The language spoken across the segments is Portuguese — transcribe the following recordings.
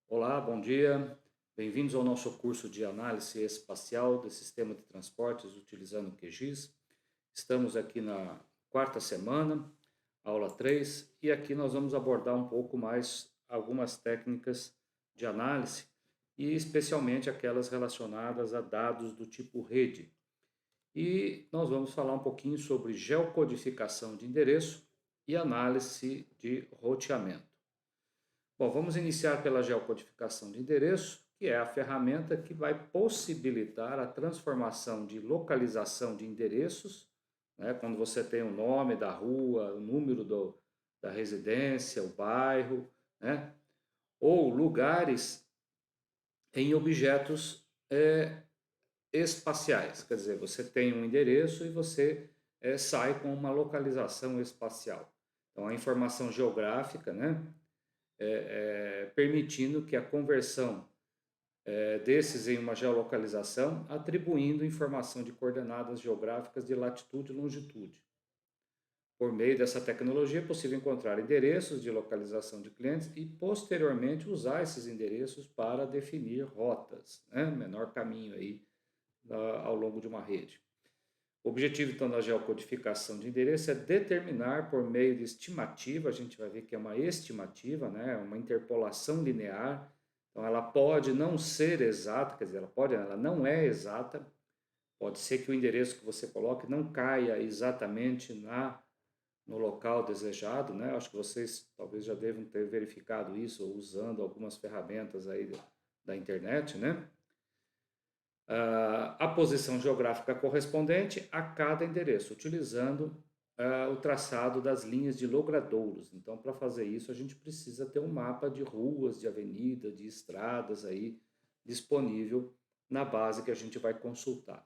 Olá, bom dia. Bem-vindos ao nosso curso de análise espacial de sistema de transportes utilizando o QGIS. Estamos aqui na quarta semana, aula 3, e aqui nós vamos abordar um pouco mais algumas técnicas de análise e especialmente aquelas relacionadas a dados do tipo rede. E nós vamos falar um pouquinho sobre geocodificação de endereço e análise de roteamento. Bom, vamos iniciar pela geocodificação de endereço, que é a ferramenta que vai possibilitar a transformação de localização de endereços, né, quando você tem o nome da rua, o número da residência, o bairro, né, ou lugares em objetos espaciais. Quer dizer, você tem um endereço e você sai com uma localização espacial. Então, a informação geográfica, né, permitindo que a conversão desses em uma geolocalização, atribuindo informação de coordenadas geográficas de latitude e longitude. Por meio dessa tecnologia, é possível encontrar endereços de localização de clientes e, posteriormente, usar esses endereços para definir rotas, né? Menor caminho aí ao longo de uma rede. O objetivo, então, da geocodificação de endereço é determinar, por meio de estimativa, a gente vai ver que é uma estimativa, né? Uma interpolação linear. Então, ela pode não ser exata, quer dizer, ela não é exata. Pode ser que o endereço que você coloque não caia exatamente no local desejado, né? Acho que vocês talvez já devem ter verificado isso usando algumas ferramentas aí da internet, né? A posição geográfica correspondente a cada endereço, utilizando o traçado das linhas de logradouros. Então, para fazer isso, a gente precisa ter um mapa de ruas, de avenidas, de estradas aí disponível na base que a gente vai consultar.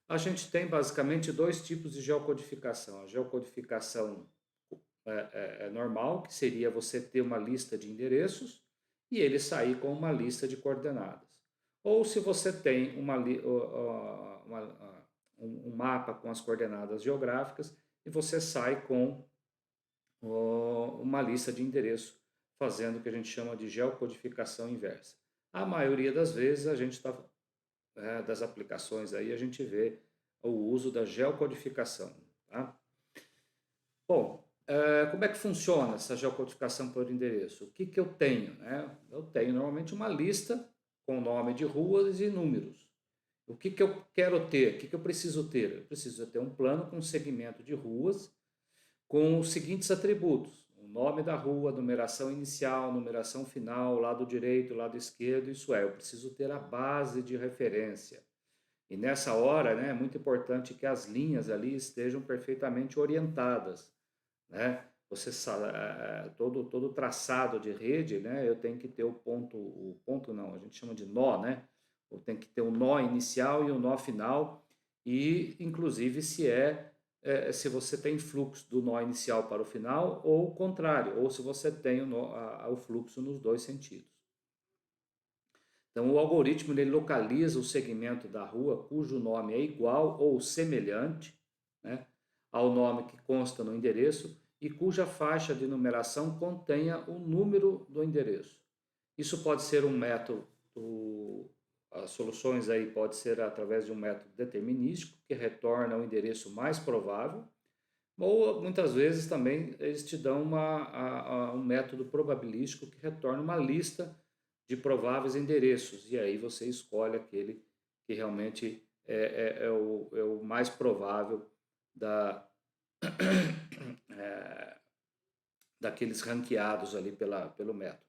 A gente tem basicamente dois tipos de geocodificação. A geocodificação normal, que seria você ter uma lista de endereços e ele sair com uma lista de coordenadas. Ou se você tem um mapa com as coordenadas geográficas e você sai com uma lista de endereço, fazendo o que a gente chama de geocodificação inversa. A maioria das vezes a gente está das aplicações aí a gente vê o uso da geocodificação. Tá? Bom, como é que funciona essa geocodificação por endereço? O que, que eu tenho? Né? Eu tenho normalmente uma lista com nome de ruas e números. O que, que eu quero ter? O que, que eu preciso ter? Eu preciso ter um plano com segmento de ruas com os seguintes atributos: o nome da rua, numeração inicial, numeração final, lado direito, lado esquerdo, isso é, eu preciso ter a base de referência. E nessa hora, né, é muito importante que as linhas ali estejam perfeitamente orientadas, né? Todo traçado de rede, né, eu tenho que ter o ponto não, a gente chama de nó, né? Eu tenho que ter o nó inicial e o nó final, e inclusive se você tem fluxo do nó inicial para o final ou o contrário, ou se você tem o fluxo nos dois sentidos. Então, o algoritmo ele localiza o segmento da rua cujo nome é igual ou semelhante, né, ao nome que consta no endereço e cuja faixa de numeração contenha o número do endereço. Isso pode ser um método, as soluções aí pode ser através de um método determinístico que retorna o endereço mais provável, ou muitas vezes também eles te dão um método probabilístico que retorna uma lista de prováveis endereços, e aí você escolhe aquele que realmente é o mais provável da, é, daqueles ranqueados ali pelo método.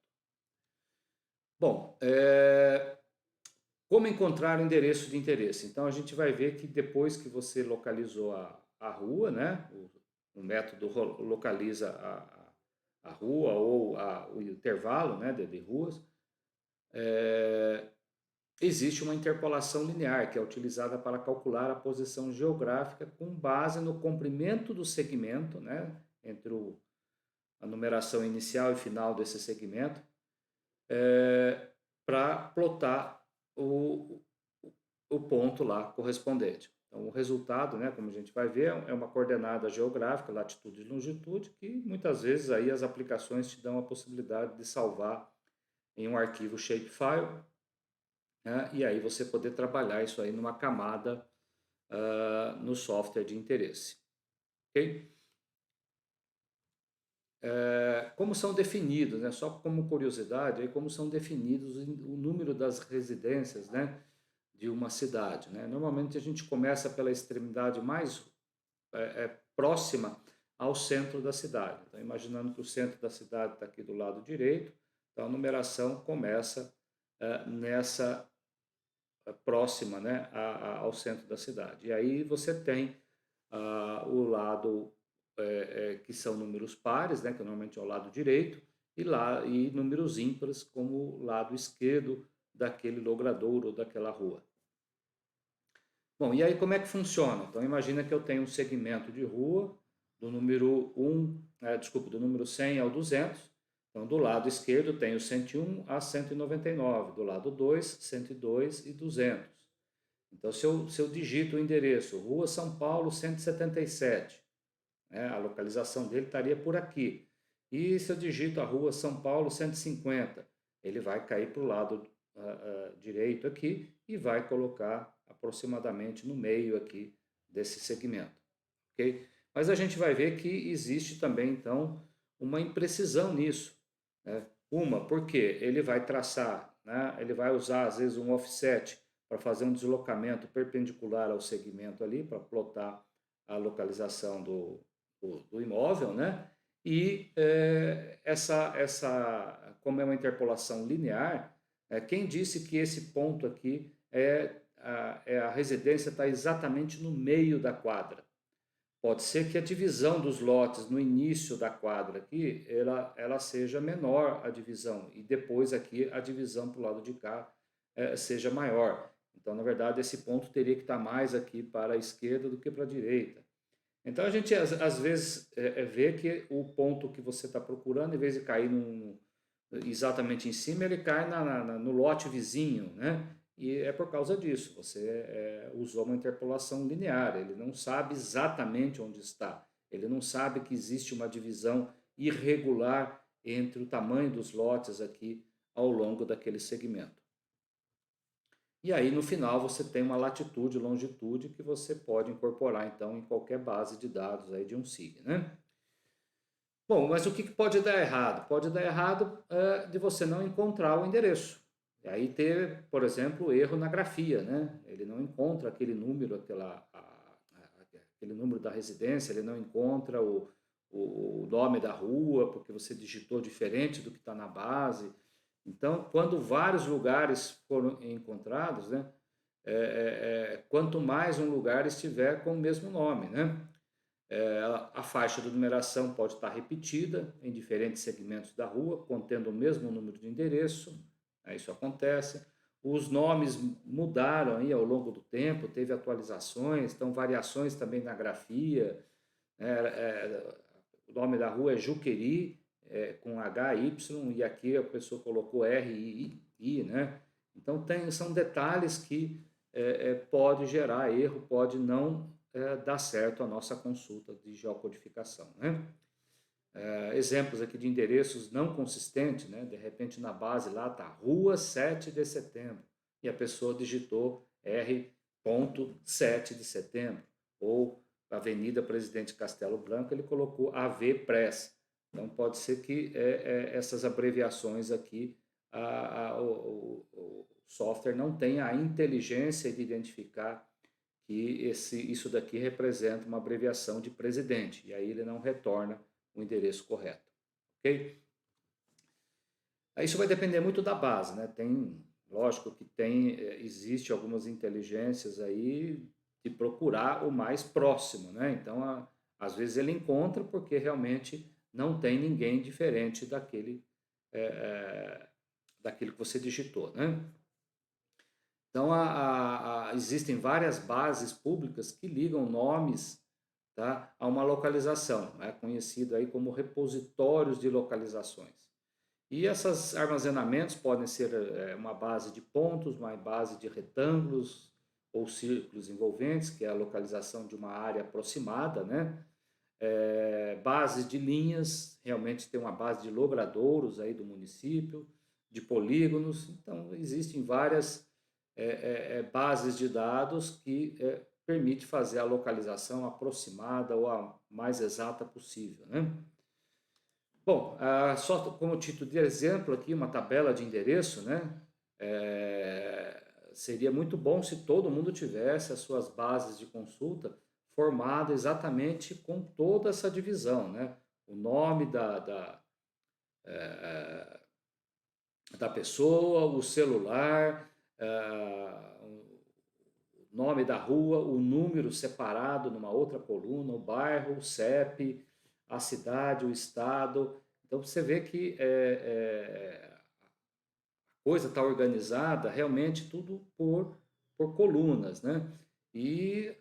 Bom, como encontrar o endereço de interesse? Então a gente vai ver que depois que você localizou a rua, né, o método localiza a rua ou o intervalo, né, de ruas, existe uma interpolação linear que é utilizada para calcular a posição geográfica com base no comprimento do segmento, né, entre a numeração inicial e final desse segmento, para plotar o ponto lá correspondente. Então, o resultado, né, como a gente vai ver, é uma coordenada geográfica, latitude e longitude, que muitas vezes aí as aplicações te dão a possibilidade de salvar em um arquivo shapefile, né? E aí você poder trabalhar isso aí numa camada no software de interesse. Ok? Como são definidos, né? Só como curiosidade, aí como são definidos o número das residências, né, de uma cidade, né? Normalmente a gente começa pela extremidade mais próxima ao centro da cidade. Então, imaginando que o centro da cidade está aqui do lado direito, então a numeração começa nessa próxima, né, ao centro da cidade. E aí você tem o lado que são números pares, né, que normalmente é o lado direito, e números ímpares como o lado esquerdo daquele logradouro ou daquela rua. Bom, e aí como é que funciona? Então imagina que eu tenho um segmento de rua do número 100 ao 200. Então do lado esquerdo tenho 101 a 199, do lado 2, 102 e 200. Então se eu digito o endereço Rua São Paulo 177, né, a localização dele estaria por aqui. E se eu digito a Rua São Paulo 150, ele vai cair para o lado direito aqui e vai colocar aproximadamente no meio aqui desse segmento, ok? Mas a gente vai ver que existe também, então, uma imprecisão nisso, né? Porque ele vai traçar, né? Ele vai usar, às vezes, um offset para fazer um deslocamento perpendicular ao segmento ali, para plotar a localização do imóvel, né? E como é uma interpolação linear, quem disse que esse ponto aqui a residência está exatamente no meio da quadra? Pode ser que a divisão dos lotes no início da quadra aqui, ela seja menor a divisão, e depois aqui a divisão para o lado de cá seja maior. Então, na verdade, esse ponto teria que estar mais aqui para a esquerda do que para a direita. Então, a gente às vezes vê que o ponto que você está procurando, em vez de cair exatamente em cima, ele cai no lote vizinho, né? E é por causa disso, você usou uma interpolação linear, ele não sabe exatamente onde está, ele não sabe que existe uma divisão irregular entre o tamanho dos lotes aqui ao longo daquele segmento. E aí no final você tem uma latitude e longitude que você pode incorporar então em qualquer base de dados aí de um SIG, né? Bom, mas o que pode dar errado? Pode dar errado de você não encontrar o endereço. E aí ter, por exemplo, erro na grafia, né? Ele não encontra aquele número, aquele número da residência, ele não encontra o nome da rua, porque você digitou diferente do que está na base. Então, quando vários lugares foram encontrados, né? Quanto mais um lugar estiver com o mesmo nome, né? A faixa de numeração pode estar repetida em diferentes segmentos da rua, contendo o mesmo número de endereço, isso acontece. Os nomes mudaram aí ao longo do tempo, teve atualizações, então variações também na grafia. O nome da rua é Juqueri, com HY, e aqui a pessoa colocou RI, né? Então são detalhes que pode gerar erro, pode não dar certo a nossa consulta de geocodificação, né? Exemplos aqui de endereços não consistentes, né? De repente na base lá está Rua 7 de Setembro e a pessoa digitou R.7 de Setembro, ou Avenida Presidente Castelo Branco, ele colocou AV Press. Então pode ser que essas abreviações aqui o software não tenha a inteligência de identificar que isso daqui representa uma abreviação de presidente, e aí ele não retorna o endereço correto, ok? Isso vai depender muito da base, né? Lógico que existe algumas inteligências aí de procurar o mais próximo, né? Então, às vezes ele encontra porque realmente não tem ninguém diferente daquilo que você digitou, né? Então, existem várias bases públicas que ligam nomes, tá, a uma localização, conhecido aí como repositórios de localizações. E esses armazenamentos podem ser uma base de pontos, uma base de retângulos ou círculos envolventes, que é a localização de uma área aproximada, né? Bases de linhas, realmente tem uma base de logradouros aí do município, de polígonos. Então, existem várias bases de dados que permite fazer a localização aproximada ou a mais exata possível, né? Bom, só como título de exemplo aqui, uma tabela de endereço, né? Seria muito bom se todo mundo tivesse as suas bases de consulta formadas exatamente com toda essa divisão, né? O nome da pessoa, o celular, o nome da rua, o número separado numa outra coluna, o bairro, o CEP, a cidade, o estado. Então você vê que a coisa está organizada realmente tudo por colunas, né? E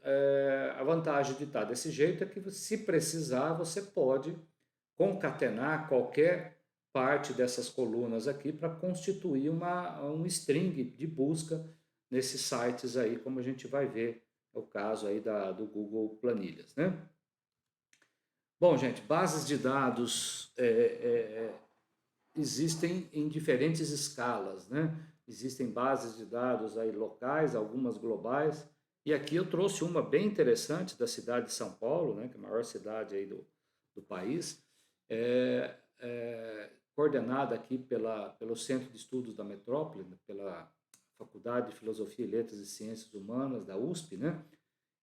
a vantagem de estar desse jeito é que, se precisar, você pode concatenar qualquer parte dessas colunas aqui para constituir um string de busca nesses sites aí, como a gente vai ver, é o caso aí do Google Planilhas, né? Bom, gente, bases de dados existem em diferentes escalas, né? Existem bases de dados aí locais, algumas globais, e aqui eu trouxe uma bem interessante da cidade de São Paulo, né, que é a maior cidade aí do país, coordenada aqui pelo Centro de Estudos da Metrópole, pela Faculdade de Filosofia, Letras e Ciências Humanas da USP, né?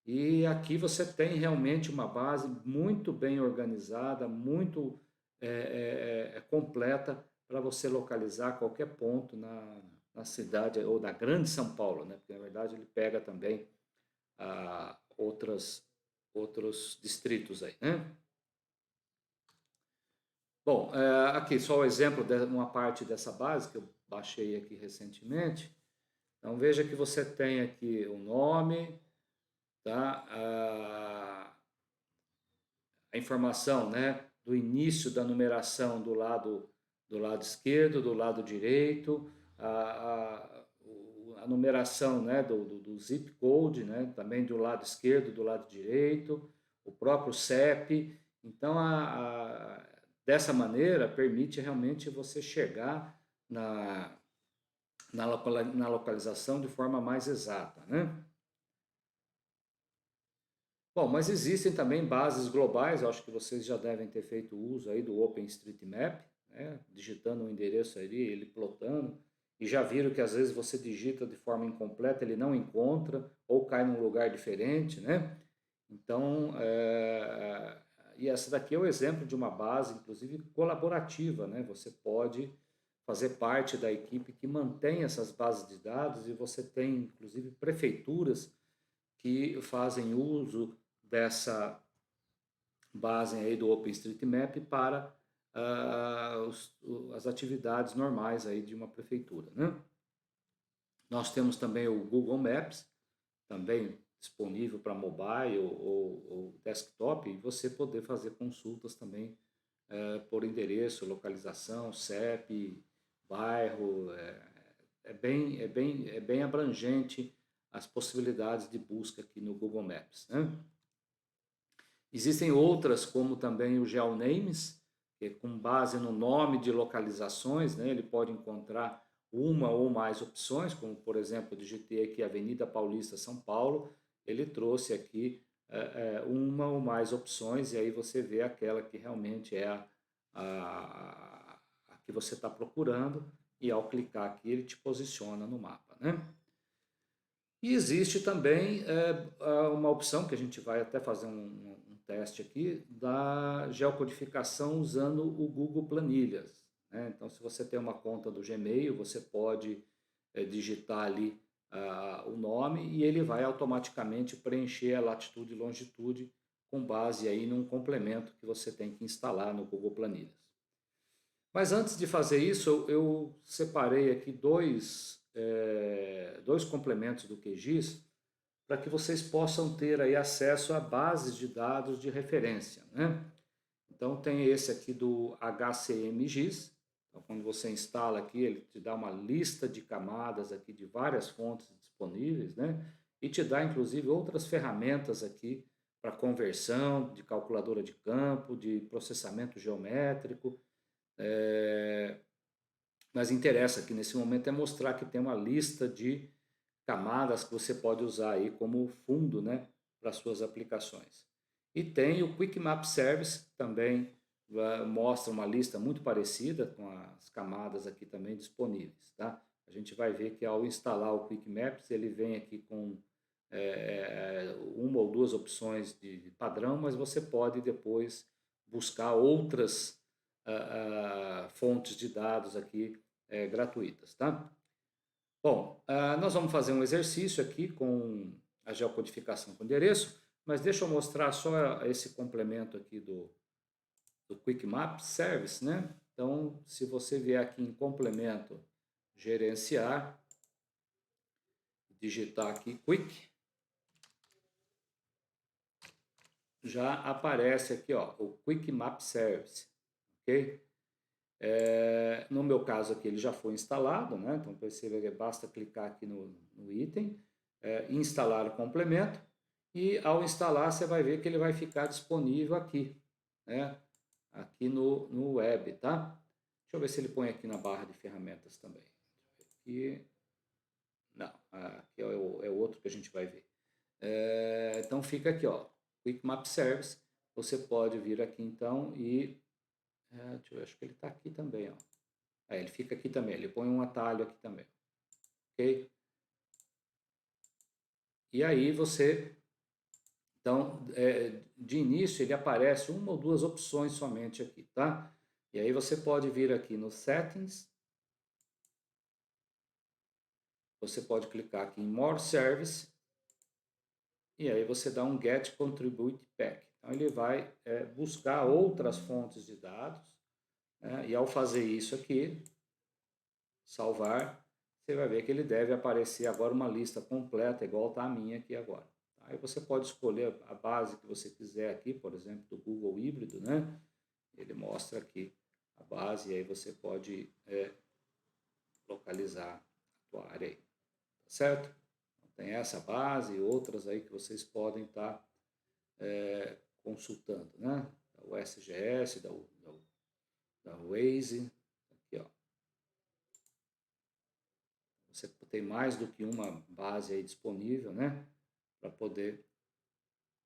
E aqui você tem realmente uma base muito bem organizada, muito completa para você localizar qualquer ponto na cidade ou na grande São Paulo, né? Porque na verdade ele pega também outros distritos aí, né? Bom, aqui só o exemplo de uma parte dessa base que eu baixei aqui recentemente. Então veja que você tem aqui o nome, tá? A informação, né, do início da numeração do lado esquerdo, do lado direito, a numeração, né, do zip code, né, também do lado esquerdo, do lado direito, o próprio CEP. Então, dessa maneira, permite realmente você chegar na localização de forma mais exata, né? Bom, mas existem também bases globais, eu acho que vocês já devem ter feito uso aí do OpenStreetMap, né? Digitando um endereço ali, ele plotando, e já viram que às vezes você digita de forma incompleta, ele não encontra, ou cai num lugar diferente, né? Então, e essa daqui é o exemplo de uma base, inclusive colaborativa, né? Você pode fazer parte da equipe que mantém essas bases de dados, e você tem, inclusive, prefeituras que fazem uso dessa base aí do OpenStreetMap para as atividades normais aí de uma prefeitura, né? Nós temos também o Google Maps, também disponível para mobile ou desktop, e você poder fazer consultas também por endereço, localização, CEP, bairro. É bem abrangente as possibilidades de busca aqui no Google Maps, né? Existem outras, como também o GeoNames, que com base no nome de localizações, né, ele pode encontrar uma ou mais opções, como por exemplo, eu digitei aqui Avenida Paulista, São Paulo, ele trouxe aqui uma ou mais opções, e aí você vê aquela que realmente é a que você está procurando, e ao clicar aqui ele te posiciona no mapa, né? E existe também uma opção que a gente vai até fazer um teste aqui da geocodificação usando o Google Planilhas, né? Então, se você tem uma conta do Gmail, você pode digitar ali o nome, e ele vai automaticamente preencher a latitude e longitude com base aí num complemento que você tem que instalar no Google Planilhas. Mas antes de fazer isso, eu separei aqui dois complementos do QGIS para que vocês possam ter aí acesso a bases de dados de referência, né? Então tem esse aqui do HCMGIS. Então, quando você instala aqui, ele te dá uma lista de camadas aqui de várias fontes disponíveis, né? E te dá inclusive outras ferramentas aqui para conversão de calculadora de campo, de processamento geométrico. Mas interessa aqui nesse momento é mostrar que tem uma lista de camadas que você pode usar aí como fundo, né, para suas aplicações. E tem o Quick Map Service, também mostra uma lista muito parecida com as camadas aqui também disponíveis, tá? A gente vai ver que ao instalar o Quick Maps, ele vem aqui com uma ou duas opções de padrão, mas você pode depois buscar outras fontes de dados aqui gratuitas, tá? Bom, nós vamos fazer um exercício aqui com a geocodificação com endereço, mas deixa eu mostrar só esse complemento aqui do Quick Map Service, né? Então, se você vier aqui em complemento, gerenciar, digitar aqui Quick, já aparece aqui, ó, o Quick Map Service, ok? No meu caso aqui ele já foi instalado, né? Então perceba que basta clicar aqui no item, instalar o complemento, e ao instalar você vai ver que ele vai ficar disponível aqui, né? Aqui no web, tá? Deixa eu ver se ele põe aqui na barra de ferramentas também. Aqui, não, aqui é o outro que a gente vai ver. Então fica aqui, ó, Quick Map Service. Você pode vir aqui então e deixa eu ver, acho que ele está aqui também, ó. Ele fica aqui também, ele põe um atalho aqui também, ok? E aí você, então, de início ele aparece uma ou duas opções somente aqui, tá? E aí você pode vir aqui no Settings, você pode clicar aqui em More Service, e aí você dá um Get Contribute Pack. Então ele vai buscar outras fontes de dados, né? E ao fazer isso aqui, salvar, você vai ver que ele deve aparecer agora uma lista completa, igual está a minha aqui agora. Aí você pode escolher a base que você quiser aqui, por exemplo, do Google Híbrido, né? Ele mostra aqui a base e aí você pode localizar a tua área aí, tá certo? Então, tem essa base e outras aí que vocês podem estar consultando, né? O SGS, da Waze, aqui ó. Você tem mais do que uma base aí disponível, né? Para poder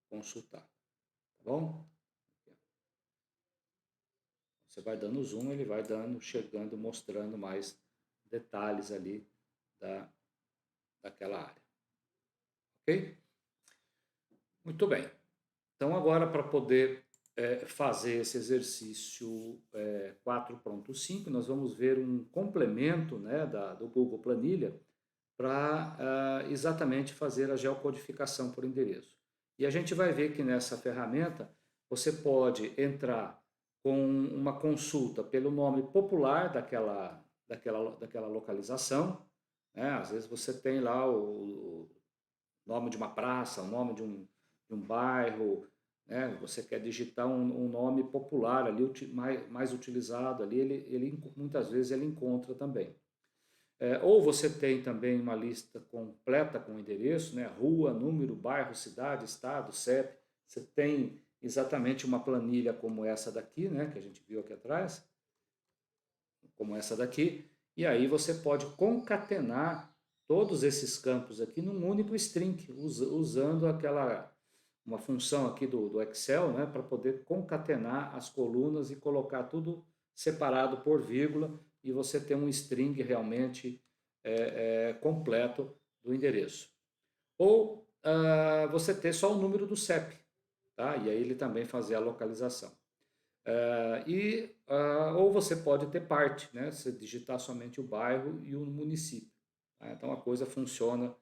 consultar, tá bom? Você vai dando zoom, ele vai dando, chegando, mostrando mais detalhes ali daquela área, ok? Muito bem. Então agora para poder fazer esse exercício 4.5, nós vamos ver um complemento, né, do Google Planilha para exatamente fazer a geocodificação por endereço. E a gente vai ver que nessa ferramenta você pode entrar com uma consulta pelo nome popular daquela localização, né? Às vezes você tem lá o nome de uma praça, o nome de um bairro, né? Você quer digitar um nome popular ali, mais utilizado ali, muitas vezes ele encontra também. Ou você tem também uma lista completa com endereço, né? Rua, número, bairro, cidade, estado, CEP. Você tem exatamente uma planilha como essa daqui, né? Que a gente viu aqui atrás, como essa daqui. E aí você pode concatenar todos esses campos aqui num único string, usando uma função aqui do Excel, né? Para poder concatenar as colunas e colocar tudo separado por vírgula, e você ter um string realmente completo do endereço. Ou você ter só o número do CEP, tá? E aí ele também fazer a localização. Ou você pode ter parte, né? Você digitar somente o bairro e o município. Tá? Então a coisa funciona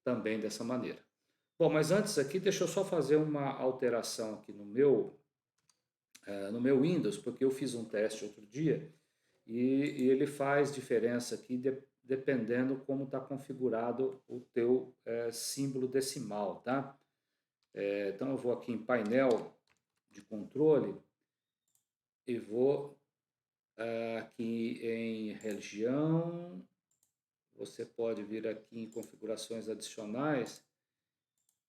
também dessa maneira. Bom, mas antes aqui, deixa eu só fazer uma alteração aqui no meu Windows, porque eu fiz um teste outro dia e ele faz diferença aqui dependendo como está configurado o teu símbolo decimal, tá? Então eu vou aqui em painel de controle e vou aqui em região, você pode vir aqui em configurações adicionais,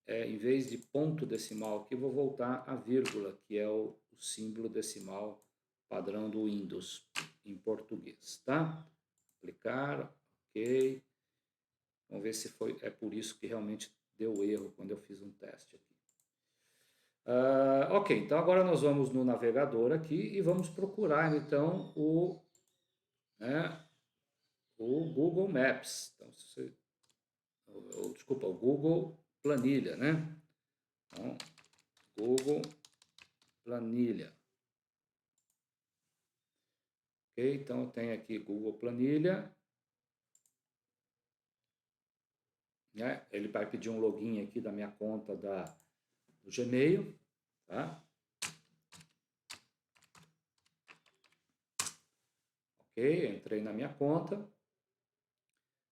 em vez de ponto decimal aqui, vou voltar a vírgula, que é o símbolo decimal padrão do Windows em português, tá? Aplicar, ok. Vamos ver se é por isso que realmente deu erro quando eu fiz um teste aqui. Ok, então agora nós vamos no navegador aqui e vamos procurar então né, o Google Maps. Então, desculpa, o Google Planilha, né? Então, Google Planilha. Ok, então eu tenho aqui Google Planilha. Né? Ele vai pedir um login aqui da minha conta do Gmail, tá? Ok, entrei na minha conta.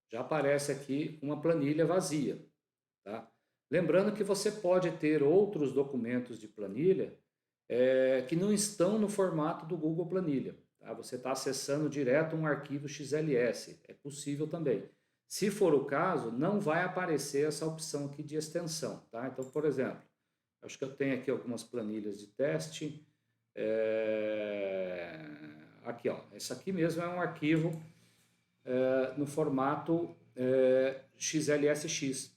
Já aparece aqui uma planilha vazia, tá? Lembrando que você pode ter outros documentos de planilha que não estão no formato do Google Planilha. Tá? Você está acessando direto um arquivo XLS, é possível também. Se for o caso, não vai aparecer essa opção aqui de extensão. Tá? Então, por exemplo, acho que eu tenho aqui algumas planilhas de teste. Aqui, ó, esse aqui mesmo é um arquivo no formato XLSX,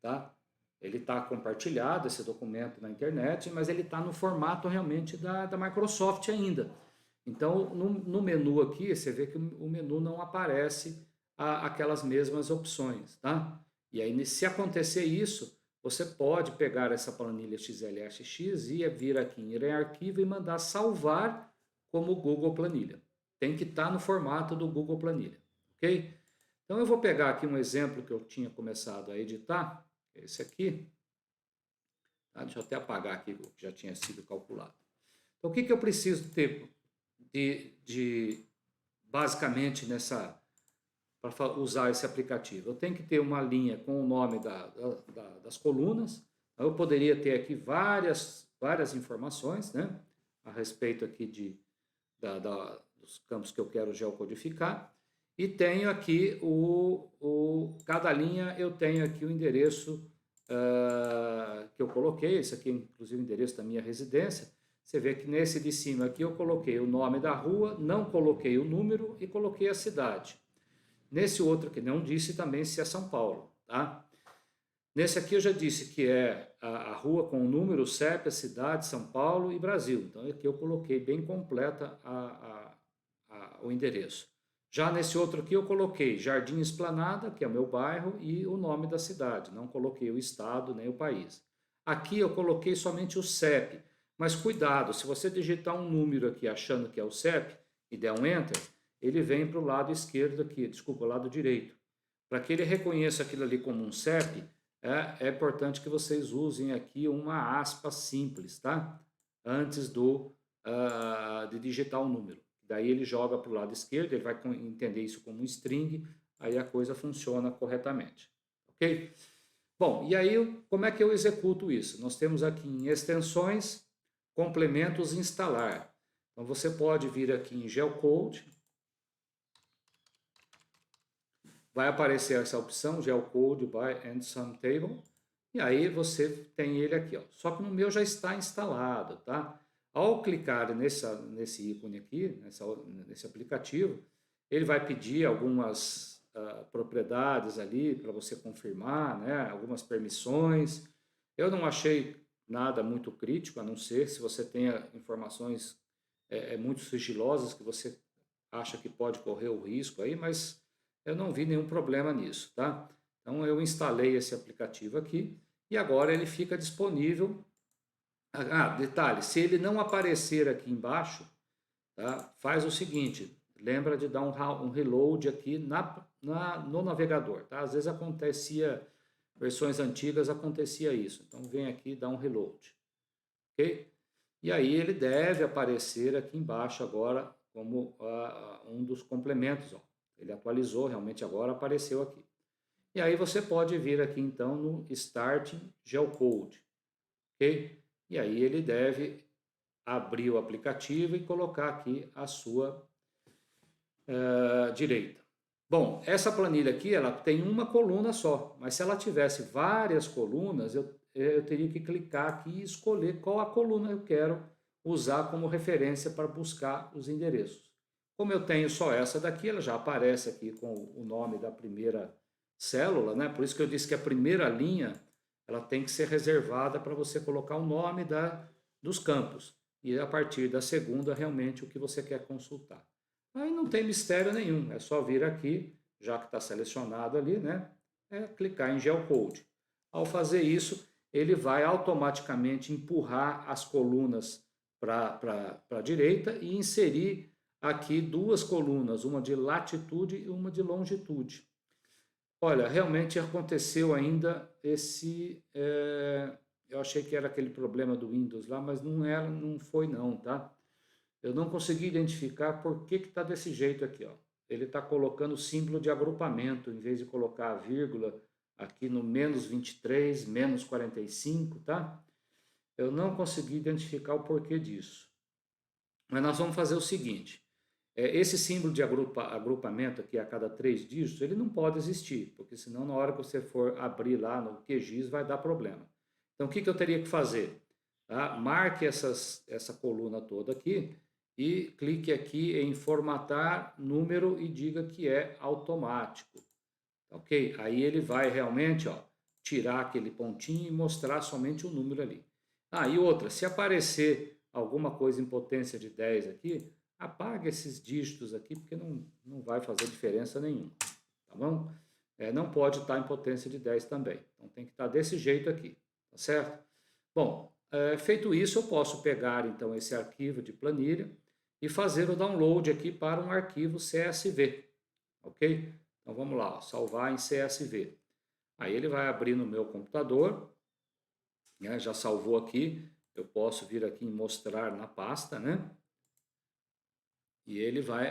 tá? Ele está compartilhado, esse documento, na internet, mas ele está no formato realmente da Microsoft ainda. Então, no menu aqui, você vê que o menu não aparece aquelas mesmas opções, tá? E aí, se acontecer isso, você pode pegar essa planilha XLSX e vir aqui em arquivo e mandar salvar como Google Planilha. Tem que estar no formato do Google Planilha, ok? Então, eu vou pegar aqui um exemplo que eu tinha começado a editar, esse aqui. Tá? Deixa eu até apagar aqui o que já tinha sido calculado. Então, o que eu preciso ter basicamente para usar esse aplicativo? Eu tenho que ter uma linha com o nome das colunas. Eu poderia ter aqui várias informações, né, a respeito aqui dos campos que eu quero geocodificar. E tenho aqui cada linha eu tenho aqui o endereço que eu coloquei. Esse aqui é inclusive o endereço da minha residência. Você vê que nesse de cima aqui eu coloquei o nome da rua, não coloquei o número e coloquei a cidade. Nesse outro aqui não disse também se é São Paulo, tá? Nesse aqui eu já disse que é a rua com o número, o CEP, a cidade, São Paulo e Brasil. Então aqui eu coloquei bem completa o endereço. Já nesse outro aqui eu coloquei Jardim Esplanada, que é o meu bairro, e o nome da cidade. Não coloquei o estado nem o país. Aqui eu coloquei somente o CEP. Mas cuidado, se você digitar um número aqui achando que é o CEP e der um Enter, ele vem para o lado esquerdo aqui, desculpa, o lado direito. Para que ele reconheça aquilo ali como um CEP, é importante que vocês usem aqui uma aspa simples, tá? Antes de digitar o número. Daí ele joga para o lado esquerdo, ele vai entender isso como um string, aí a coisa funciona corretamente, ok? Bom, e aí como é que eu executo isso? Nós temos aqui em extensões, complementos, instalar. Então você pode vir aqui em Geocode, vai aparecer essa opção, Geocode by and Sum Table, e aí você tem ele aqui, ó. Só que no meu já está instalado, tá? Ao clicar nesse ícone aqui, nesse aplicativo, ele vai pedir algumas propriedades ali para você confirmar, né? Algumas permissões. Eu não achei nada muito crítico, a não ser se você tenha informações muito sigilosas que você acha que pode correr o risco aí, mas eu não vi nenhum problema nisso, tá? Então eu instalei esse aplicativo aqui e agora ele fica disponível. Detalhe, se ele não aparecer aqui embaixo, tá? Faz o seguinte, lembra de dar um reload aqui no navegador, tá? Às vezes versões antigas acontecia isso, então vem aqui e dá um reload, ok? E aí ele deve aparecer aqui embaixo agora como um dos complementos, ó. Ele atualizou, realmente agora apareceu aqui. E aí você pode vir aqui então no Start Geocode, ok? E aí ele deve abrir o aplicativo e colocar aqui a sua direita. Bom, essa planilha aqui ela tem uma coluna só, mas se ela tivesse várias colunas, eu teria que clicar aqui e escolher qual a coluna eu quero usar como referência para buscar os endereços. Como eu tenho só essa daqui, ela já aparece aqui com o nome da primeira célula, né? Por isso que eu disse que a primeira linha ela tem que ser reservada para você colocar o nome dos campos. E a partir da segunda, realmente, o que você quer consultar. Aí não tem mistério nenhum, é só vir aqui, já que está selecionado ali, né? É clicar em Geocode. Ao fazer isso, ele vai automaticamente empurrar as colunas para a direita e inserir aqui duas colunas, uma de latitude e uma de longitude. Olha, realmente aconteceu ainda eu achei que era aquele problema do Windows lá, mas não era, não foi não, tá? Eu não consegui identificar por que está desse jeito aqui, ó. Ele está colocando o símbolo de agrupamento, em vez de colocar a vírgula aqui no menos 23, menos 45, tá? Eu não consegui identificar o porquê disso. Mas nós vamos fazer o seguinte, esse símbolo de agrupamento aqui a cada 3 dígitos, ele não pode existir, porque senão na hora que você for abrir lá no QGIS vai dar problema. Então o que eu teria que fazer? Tá? Marque essa coluna toda aqui e clique aqui em formatar número e diga que é automático. Ok? Aí ele vai realmente, ó, tirar aquele pontinho e mostrar somente o número ali. Ah, e outra, se aparecer alguma coisa em potência de 10 aqui, apaga esses dígitos aqui, porque não vai fazer diferença nenhuma, tá bom? Não pode estar em potência de 10 também, então tem que estar desse jeito aqui, tá certo? Bom, feito isso, eu posso pegar então esse arquivo de planilha e fazer o download aqui para um arquivo CSV, ok? Então vamos lá, ó, salvar em CSV. Aí ele vai abrir no meu computador, né, já salvou aqui, eu posso vir aqui em mostrar na pasta, né? E ele vai,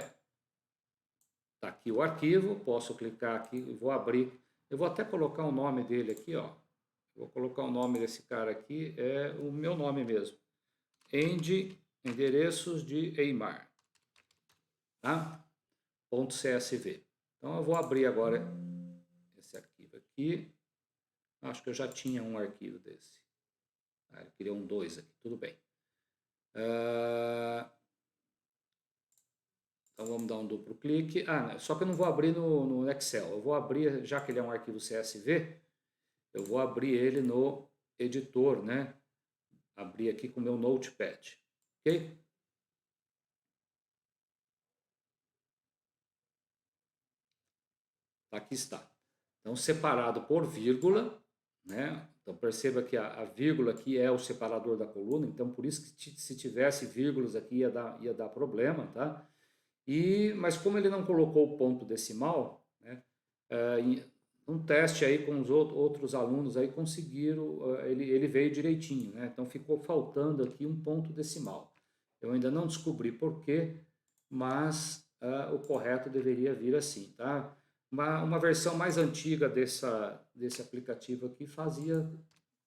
tá aqui o arquivo, posso clicar aqui e vou abrir. Eu vou até colocar o nome dele aqui, ó. Vou colocar o nome desse cara aqui, é o meu nome mesmo. End endereços de Eimar, tá? .csv. Então eu vou abrir agora esse arquivo aqui. Acho que eu já tinha um arquivo desse. Eu queria um 2 aqui, tudo bem. Então vamos dar um duplo clique. Só que eu não vou abrir no Excel. Eu vou abrir, já que ele é um arquivo CSV, eu vou abrir ele no editor, né? Abrir aqui com o meu Notepad, ok? Aqui está. Então separado por vírgula, né? Então perceba que a vírgula aqui é o separador da coluna, então por isso que se tivesse vírgulas aqui ia dar problema, tá? Mas como ele não colocou o ponto decimal, né, um teste aí com os outros alunos aí conseguiram, ele veio direitinho, né? Então ficou faltando aqui um ponto decimal. Eu ainda não descobri por quê, mas o correto deveria vir assim, tá? Uma versão mais antiga desse aplicativo aqui fazia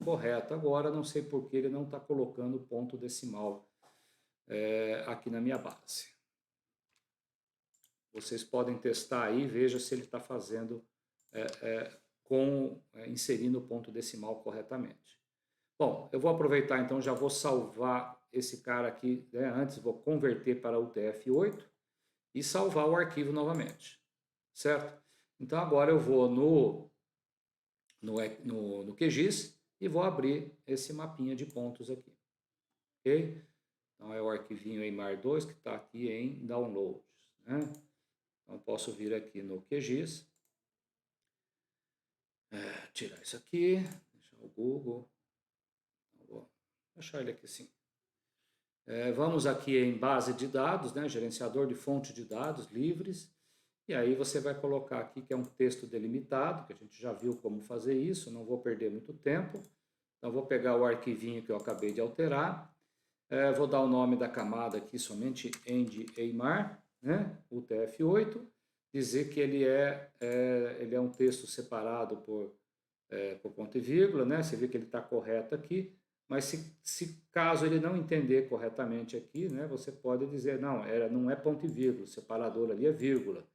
correto. Agora não sei por que ele não está colocando ponto decimal aqui na minha base. Vocês podem testar aí, veja se ele está fazendo inserindo o ponto decimal corretamente. Bom, eu vou aproveitar então, já vou salvar esse cara aqui, né? Antes vou converter para UTF-8 e salvar o arquivo novamente, certo? Então agora eu vou no QGIS e vou abrir esse mapinha de pontos aqui, ok? Então é o arquivinho Eimar2 que está aqui em downloads, né? Então posso vir aqui no QGIS, tirar isso aqui, deixar o Google, vou deixar ele aqui assim. Vamos aqui em base de dados, né? Gerenciador de fonte de dados livres, e aí você vai colocar aqui que é um texto delimitado, que a gente já viu como fazer isso, não vou perder muito tempo. Então vou pegar o arquivinho que eu acabei de alterar, vou dar o nome da camada aqui somente end Eimar, né? UTF-8, dizer que ele é um texto separado por ponto e vírgula, né? Você vê que ele está correto aqui, mas se caso ele não entender corretamente aqui, né? Você pode dizer, não é ponto e vírgula, o separador ali é vírgula.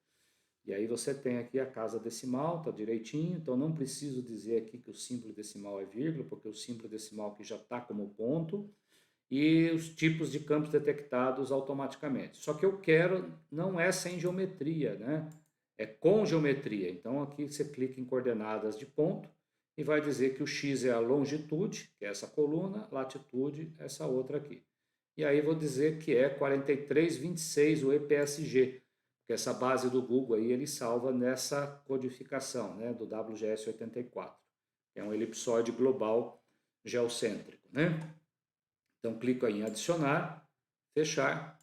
E aí você tem aqui a casa decimal, tá direitinho, então não preciso dizer aqui que o símbolo decimal é vírgula, porque o símbolo decimal aqui já está como ponto. e os tipos de campos detectados automaticamente. Só que eu quero, não é sem geometria, né? É com geometria. Então aqui você clica em coordenadas de ponto e vai dizer que o x é a longitude, que é essa coluna, latitude, essa outra aqui. E aí vou dizer que é 4326 o EPSG, porque essa base do Google aí ele salva nessa codificação, né, do WGS84, que é um elipsoide global geocêntrico, né? Então clico aí em adicionar, fechar.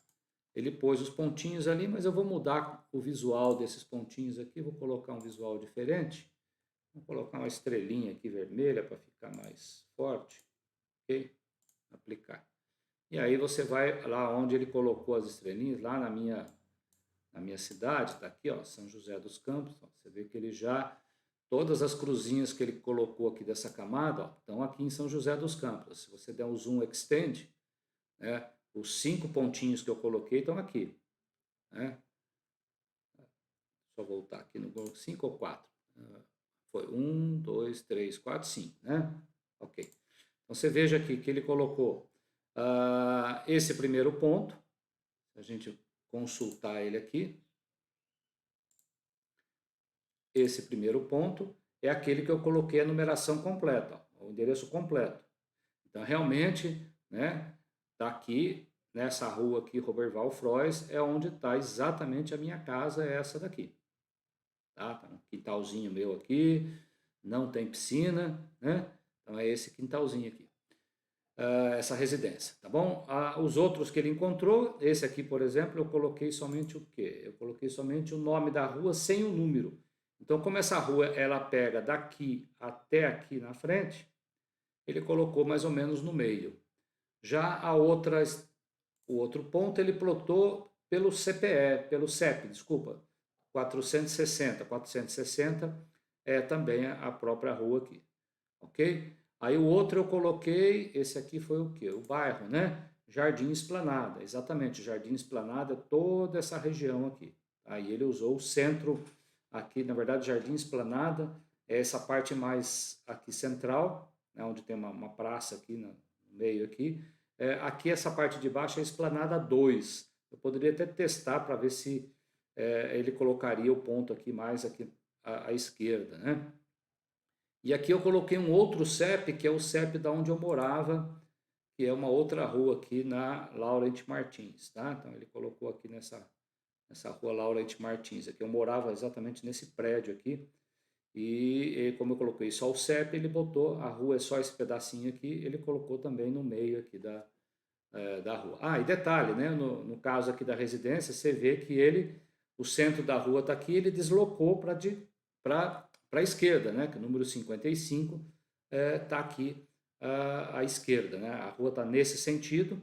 Ele pôs os pontinhos ali, mas eu vou mudar o visual desses pontinhos aqui, vou colocar um visual diferente. Vou colocar uma estrelinha aqui vermelha para ficar mais forte, ok? Aplicar. E aí você vai lá onde ele colocou as estrelinhas, lá na minha cidade, está aqui, ó, São José dos Campos. Ó, você vê que ele já, todas as cruzinhas que ele colocou aqui dessa camada, ó, estão aqui em São José dos Campos. Se você der um zoom extend, né, os 5 pontinhos que eu coloquei estão aqui, né? Só voltar aqui no 5 ou 4. Foi 1, 2, 3, 4, 5, né? Ok. Então você veja aqui que ele colocou esse primeiro ponto, se a gente consultar ele aqui, esse primeiro ponto é aquele que eu coloquei a numeração completa, ó, o endereço completo. Então realmente, né, tá aqui nessa rua aqui, Roberval Frois, é onde está exatamente a minha casa, é essa daqui. Tá um quintalzinho meu aqui, não tem piscina, né? Então é esse quintalzinho aqui, essa residência, tá bom? Os outros que ele encontrou, esse aqui, por exemplo, eu coloquei somente o quê? Eu coloquei somente o nome da rua sem o número. Então, como essa rua ela pega daqui até aqui na frente, ele colocou mais ou menos no meio. Já o outro ponto ele plotou pelo CPE, pelo CEP, desculpa, 460 é também a própria rua aqui, ok? Aí o outro eu coloquei, esse aqui foi o quê? O bairro, né? Jardim Esplanada, exatamente, Jardim Esplanada, toda essa região aqui. Aí ele usou o centro aqui, na verdade, Jardim Esplanada é essa parte mais aqui central, né, onde tem uma praça aqui no meio aqui. Aqui essa parte de baixo é Esplanada 2. Eu poderia até testar para ver se ele colocaria o ponto aqui mais aqui à esquerda, né? E aqui eu coloquei um outro CEP, que é o CEP da onde eu morava, que é uma outra rua aqui na Laurent Martins, tá? Então ele colocou aqui nessa rua Laurent Martins, aqui eu morava exatamente nesse prédio aqui, e como eu coloquei só o CEP, ele botou, a rua é só esse pedacinho aqui, ele colocou também no meio aqui da rua. Ah, e detalhe, né? No caso aqui da residência, você vê que o centro da rua está aqui, ele deslocou para a esquerda, né? Que o número 55 está aqui à esquerda, né? A rua está nesse sentido,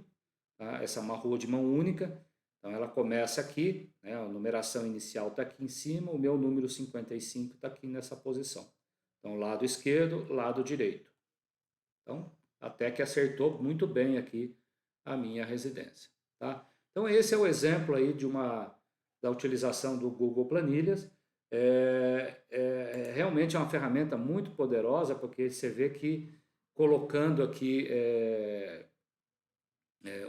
tá? Essa é uma rua de mão única, então ela começa aqui, né? A numeração inicial está aqui em cima, o meu número 55 está aqui nessa posição. Então, lado esquerdo, lado direito. Então, até que acertou muito bem aqui a minha residência, tá? Então, esse é o exemplo aí da utilização do Google Planilhas. Realmente é uma ferramenta muito poderosa, porque você vê que colocando aqui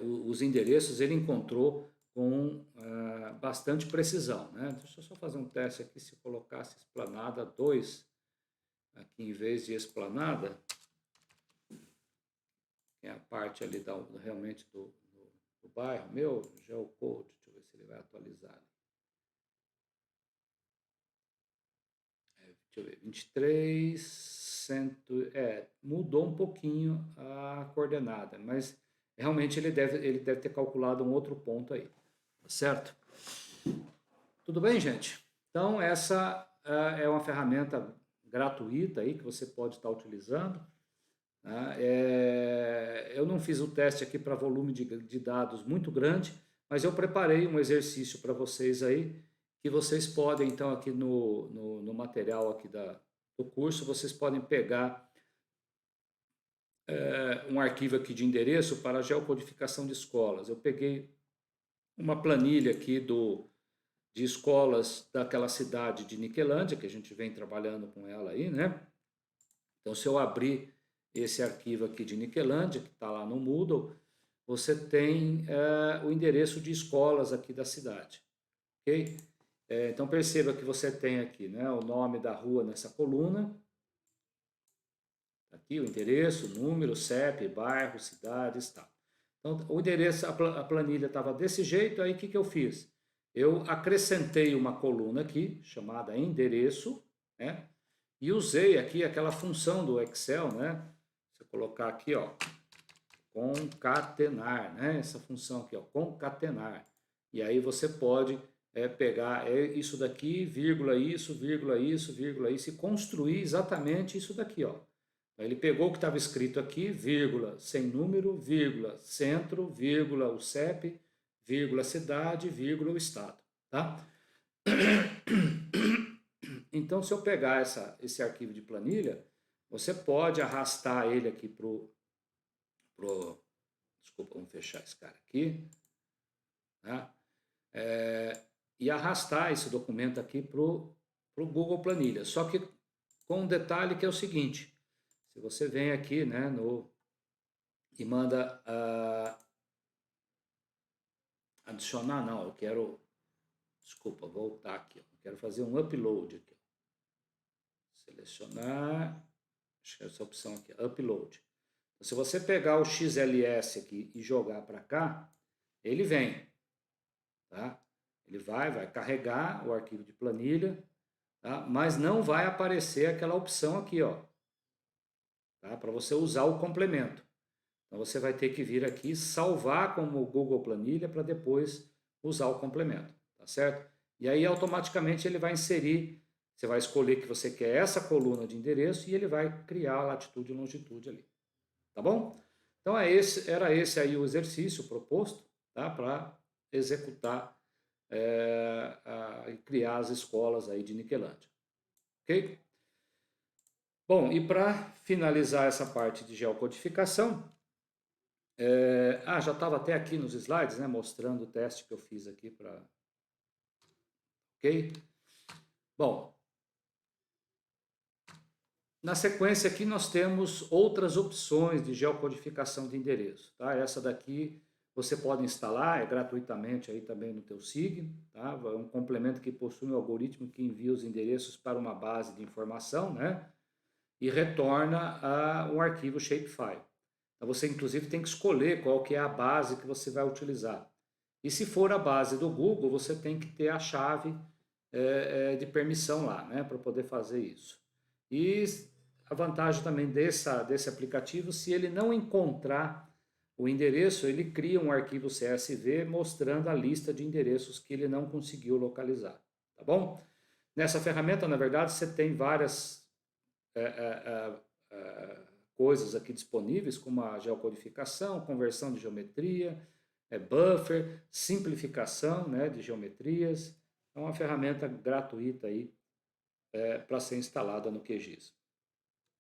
os endereços, ele encontrou com bastante precisão, né? Deixa eu só fazer um teste aqui, se eu colocasse Esplanada 2 aqui em vez de Esplanada, que é a parte ali realmente do bairro, meu geocode, deixa eu ver se ele vai atualizar. Deixa eu ver, 23, mudou um pouquinho a coordenada, mas realmente ele deve ter calculado um outro ponto aí, tá certo? Tudo bem, gente? Então, essa é uma ferramenta gratuita aí que você pode estar utilizando. Eu não fiz o teste aqui para volume de dados muito grande, mas eu preparei um exercício para vocês aí, que vocês podem, então, aqui no material aqui do curso, vocês podem pegar um arquivo aqui de endereço para geocodificação de escolas. Eu peguei uma planilha aqui de escolas daquela cidade de Niquelândia, que a gente vem trabalhando com ela aí, né? Então, se eu abrir esse arquivo aqui de Niquelândia, que está lá no Moodle, você tem o endereço de escolas aqui da cidade, ok? Então perceba que você tem aqui, né, o nome da rua nessa coluna, aqui o endereço, número, CEP, bairro, cidade, estado. Então o endereço, a planilha estava desse jeito, aí o que eu fiz? Eu acrescentei uma coluna aqui, chamada endereço, né? E usei aqui aquela função do Excel, né? Se eu colocar aqui, ó, concatenar, né? Essa função aqui, ó, concatenar. E aí você pode pegar isso daqui, vírgula isso, vírgula isso, vírgula isso, e construir exatamente isso daqui, ó. Ele pegou o que estava escrito aqui, vírgula, sem número, vírgula, centro, vírgula, o CEP, vírgula, cidade, vírgula, o estado, tá? Então, se eu pegar esse arquivo de planilha, você pode arrastar ele aqui desculpa, vamos fechar esse cara aqui, tá? E arrastar esse documento aqui para o Google Planilha. Só que com um detalhe que é o seguinte, se você vem aqui, né, e manda adicionar, não, eu quero, desculpa, voltar aqui, eu quero fazer um upload aqui. Selecionar, acho que é essa opção aqui, upload. Então, se você pegar o XLS aqui e jogar para cá, ele vem, tá? Ele vai carregar o arquivo de planilha, tá? Mas não vai aparecer aquela opção aqui, ó, tá? Para você usar o complemento. Então você vai ter que vir aqui salvar como Google Planilha para depois usar o complemento, tá certo? E aí automaticamente ele vai inserir, você vai escolher que você quer essa coluna de endereço e ele vai criar a latitude e longitude ali, tá bom? Então era esse aí o exercício proposto, tá? Para executar e criar as escolas aí de Niquelândia, ok? Bom, e para finalizar essa parte de geocodificação, já estava até aqui nos slides, né, mostrando o teste que eu fiz aqui para... Ok? Bom, na sequência aqui nós temos outras opções de geocodificação de endereço, tá? Essa daqui você pode instalar, é gratuitamente aí também no teu SIG, tá? É um complemento que possui um algoritmo que envia os endereços para uma base de informação, né? E retorna um arquivo shapefile. Então você inclusive tem que escolher qual que é a base que você vai utilizar. E se for a base do Google, você tem que ter a chave de permissão lá, né, para poder fazer isso. E a vantagem também desse aplicativo, se ele não encontrar o endereço, ele cria um arquivo CSV mostrando a lista de endereços que ele não conseguiu localizar, tá bom? Nessa ferramenta, na verdade, você tem várias coisas aqui disponíveis, como a geocodificação, conversão de geometria, buffer, simplificação, né, de geometrias. É uma ferramenta gratuita aí para ser instalada no QGIS.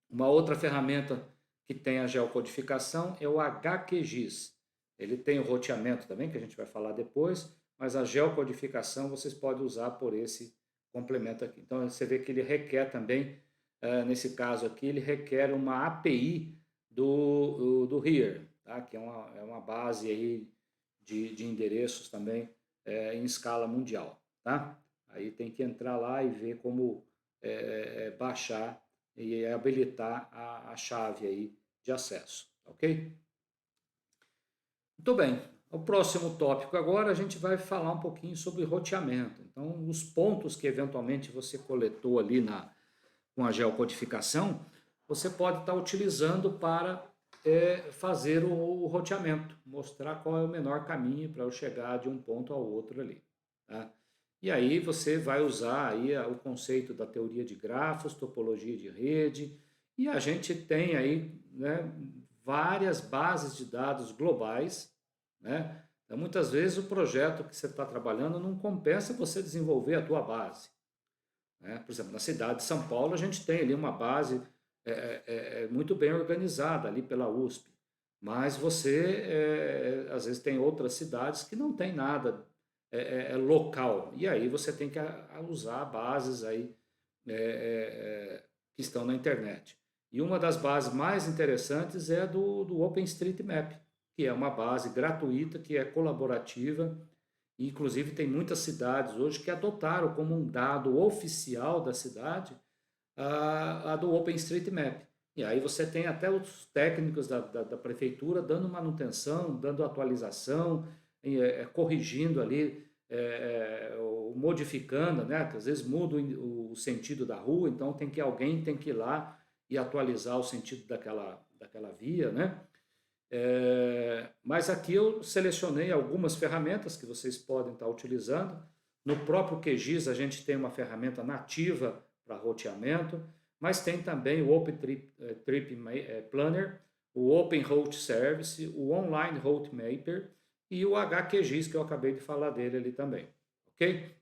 Uma outra ferramenta que tem a geocodificação é o HQGIS. Ele tem o roteamento também, que a gente vai falar depois, mas a geocodificação vocês podem usar por esse complemento aqui. Então você vê que ele requer também, nesse caso aqui, ele requer uma API do HERE, tá? Que é uma base aí de endereços também em escala mundial, tá? Aí tem que entrar lá e ver como baixar e habilitar a chave aí de acesso, ok? Muito bem, o próximo tópico agora a gente vai falar um pouquinho sobre roteamento. Então, os pontos que eventualmente você coletou ali com a geocodificação, você pode estar utilizando para fazer o roteamento, mostrar qual é o menor caminho para eu chegar de um ponto ao outro ali, tá? E aí você vai usar aí o conceito da teoria de grafos, topologia de rede, e a gente tem aí, né, várias bases de dados globais, né? Então, muitas vezes o projeto que você está trabalhando não compensa você desenvolver a tua base, né? Por exemplo, na cidade de São Paulo a gente tem ali uma base muito bem organizada ali pela USP, mas você às vezes tem outras cidades que não tem nada local, e aí você tem que usar bases aí que estão na internet. E uma das bases mais interessantes é do OpenStreetMap, que é uma base gratuita, que é colaborativa, e inclusive tem muitas cidades hoje que adotaram como um dado oficial da cidade a do OpenStreetMap. E aí você tem até os técnicos da prefeitura dando manutenção, dando atualização, corrigindo ali, modificando, né? Que às vezes muda o sentido da rua, então alguém tem que ir lá e atualizar o sentido daquela via, né? Mas aqui eu selecionei algumas ferramentas que vocês podem estar utilizando. No próprio QGIS a gente tem uma ferramenta nativa para roteamento, mas tem também o OpenTrip Planner, o Open Route Service, o Online Route Mapper e o HQGIS, que eu acabei de falar dele ali também. Ok?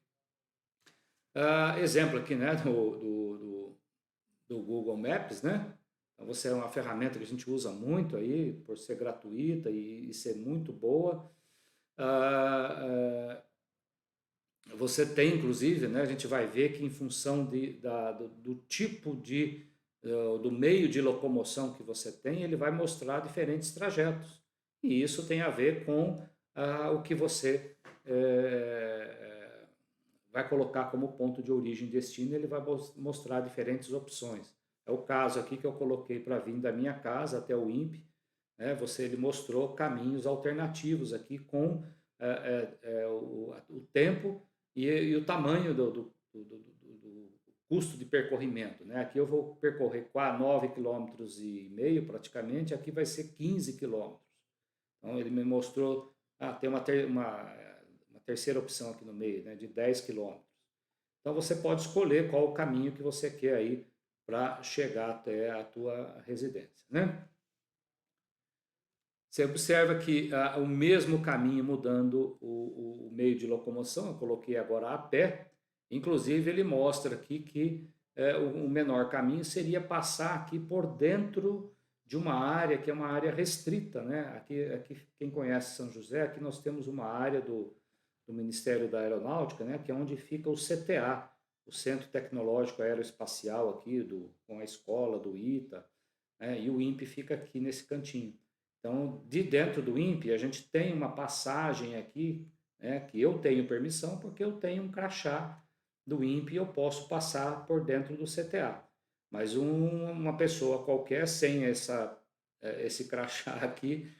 Exemplo aqui, né, do Google Maps, né? Então, você é uma ferramenta que a gente usa muito aí, por ser gratuita e ser muito boa. Você tem, inclusive, né, a gente vai ver que em função do tipo do meio de locomoção que você tem, ele vai mostrar diferentes trajetos. E isso tem a ver com o que você vai colocar como ponto de origem e destino, ele vai mostrar diferentes opções. É o caso aqui que eu coloquei para vir da minha casa até o INPE, né? Ele mostrou caminhos alternativos aqui com o tempo e o tamanho do custo de percorrimento, né? Aqui eu vou percorrer 9,5 km praticamente, aqui vai ser 15 km. Então ele me mostrou, tem uma terceira opção aqui no meio, né, de 10 km. Então você pode escolher qual o caminho que você quer aí para chegar até a tua residência, né? Você observa que o mesmo caminho mudando o meio de locomoção, eu coloquei agora a pé, inclusive ele mostra aqui que o menor caminho seria passar aqui por dentro de uma área que é uma área restrita, né? Aqui quem conhece São José, aqui nós temos uma área do Ministério da Aeronáutica, né? Que é onde fica o CTA, o Centro Tecnológico Aeroespacial aqui, com a escola do ITA, né? E o INPE fica aqui nesse cantinho. Então, de dentro do INPE, a gente tem uma passagem aqui, né, que eu tenho permissão, porque eu tenho um crachá do INPE e eu posso passar por dentro do CTA. Mas uma pessoa qualquer sem esse crachá aqui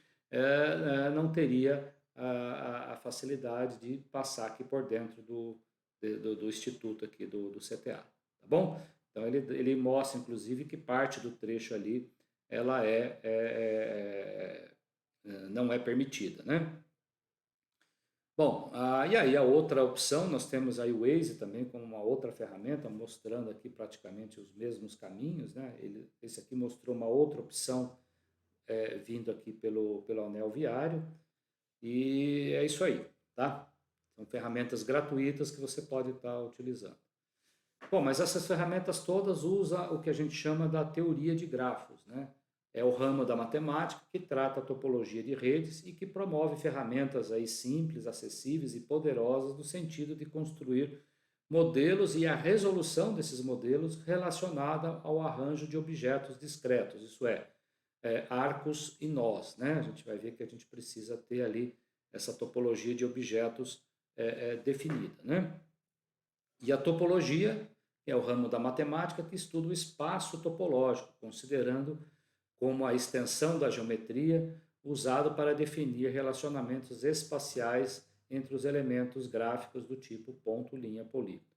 não teria a facilidade de passar aqui por dentro do instituto aqui do CTA, tá bom? Então ele mostra inclusive que parte do trecho ali ela não é permitida, né? Bom, e aí a outra opção, nós temos aí o Waze também como uma outra ferramenta, mostrando aqui praticamente os mesmos caminhos, né? Esse aqui mostrou uma outra opção vindo aqui pelo anel viário, e é isso aí, tá? São ferramentas gratuitas que você pode estar utilizando. Bom, mas essas ferramentas todas usam o que a gente chama da teoria de grafos, né? É o ramo da matemática que trata a topologia de redes e que promove ferramentas aí simples, acessíveis e poderosas no sentido de construir modelos e a resolução desses modelos relacionada ao arranjo de objetos discretos, isso arcos e nós, né? A gente vai ver que a gente precisa ter ali essa topologia de objetos definida, né? E a topologia é o ramo da matemática que estuda o espaço topológico, considerando como a extensão da geometria usado para definir relacionamentos espaciais entre os elementos gráficos do tipo ponto, linha, polígono.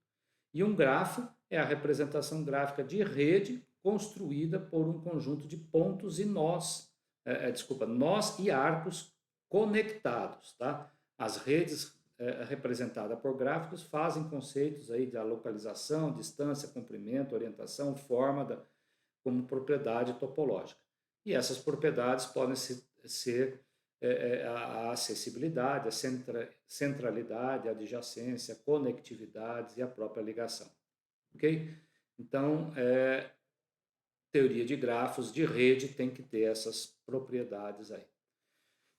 E um grafo é a representação gráfica de rede construída por um conjunto de pontos e nós e arcos conectados, tá? As redes representadas por gráficos fazem conceitos aí da localização, distância, comprimento, orientação, forma como propriedade topológica. E essas propriedades podem ser a acessibilidade, a centralidade, a adjacência, conectividade e a própria ligação. Ok? Então, teoria de grafos de rede tem que ter essas propriedades aí.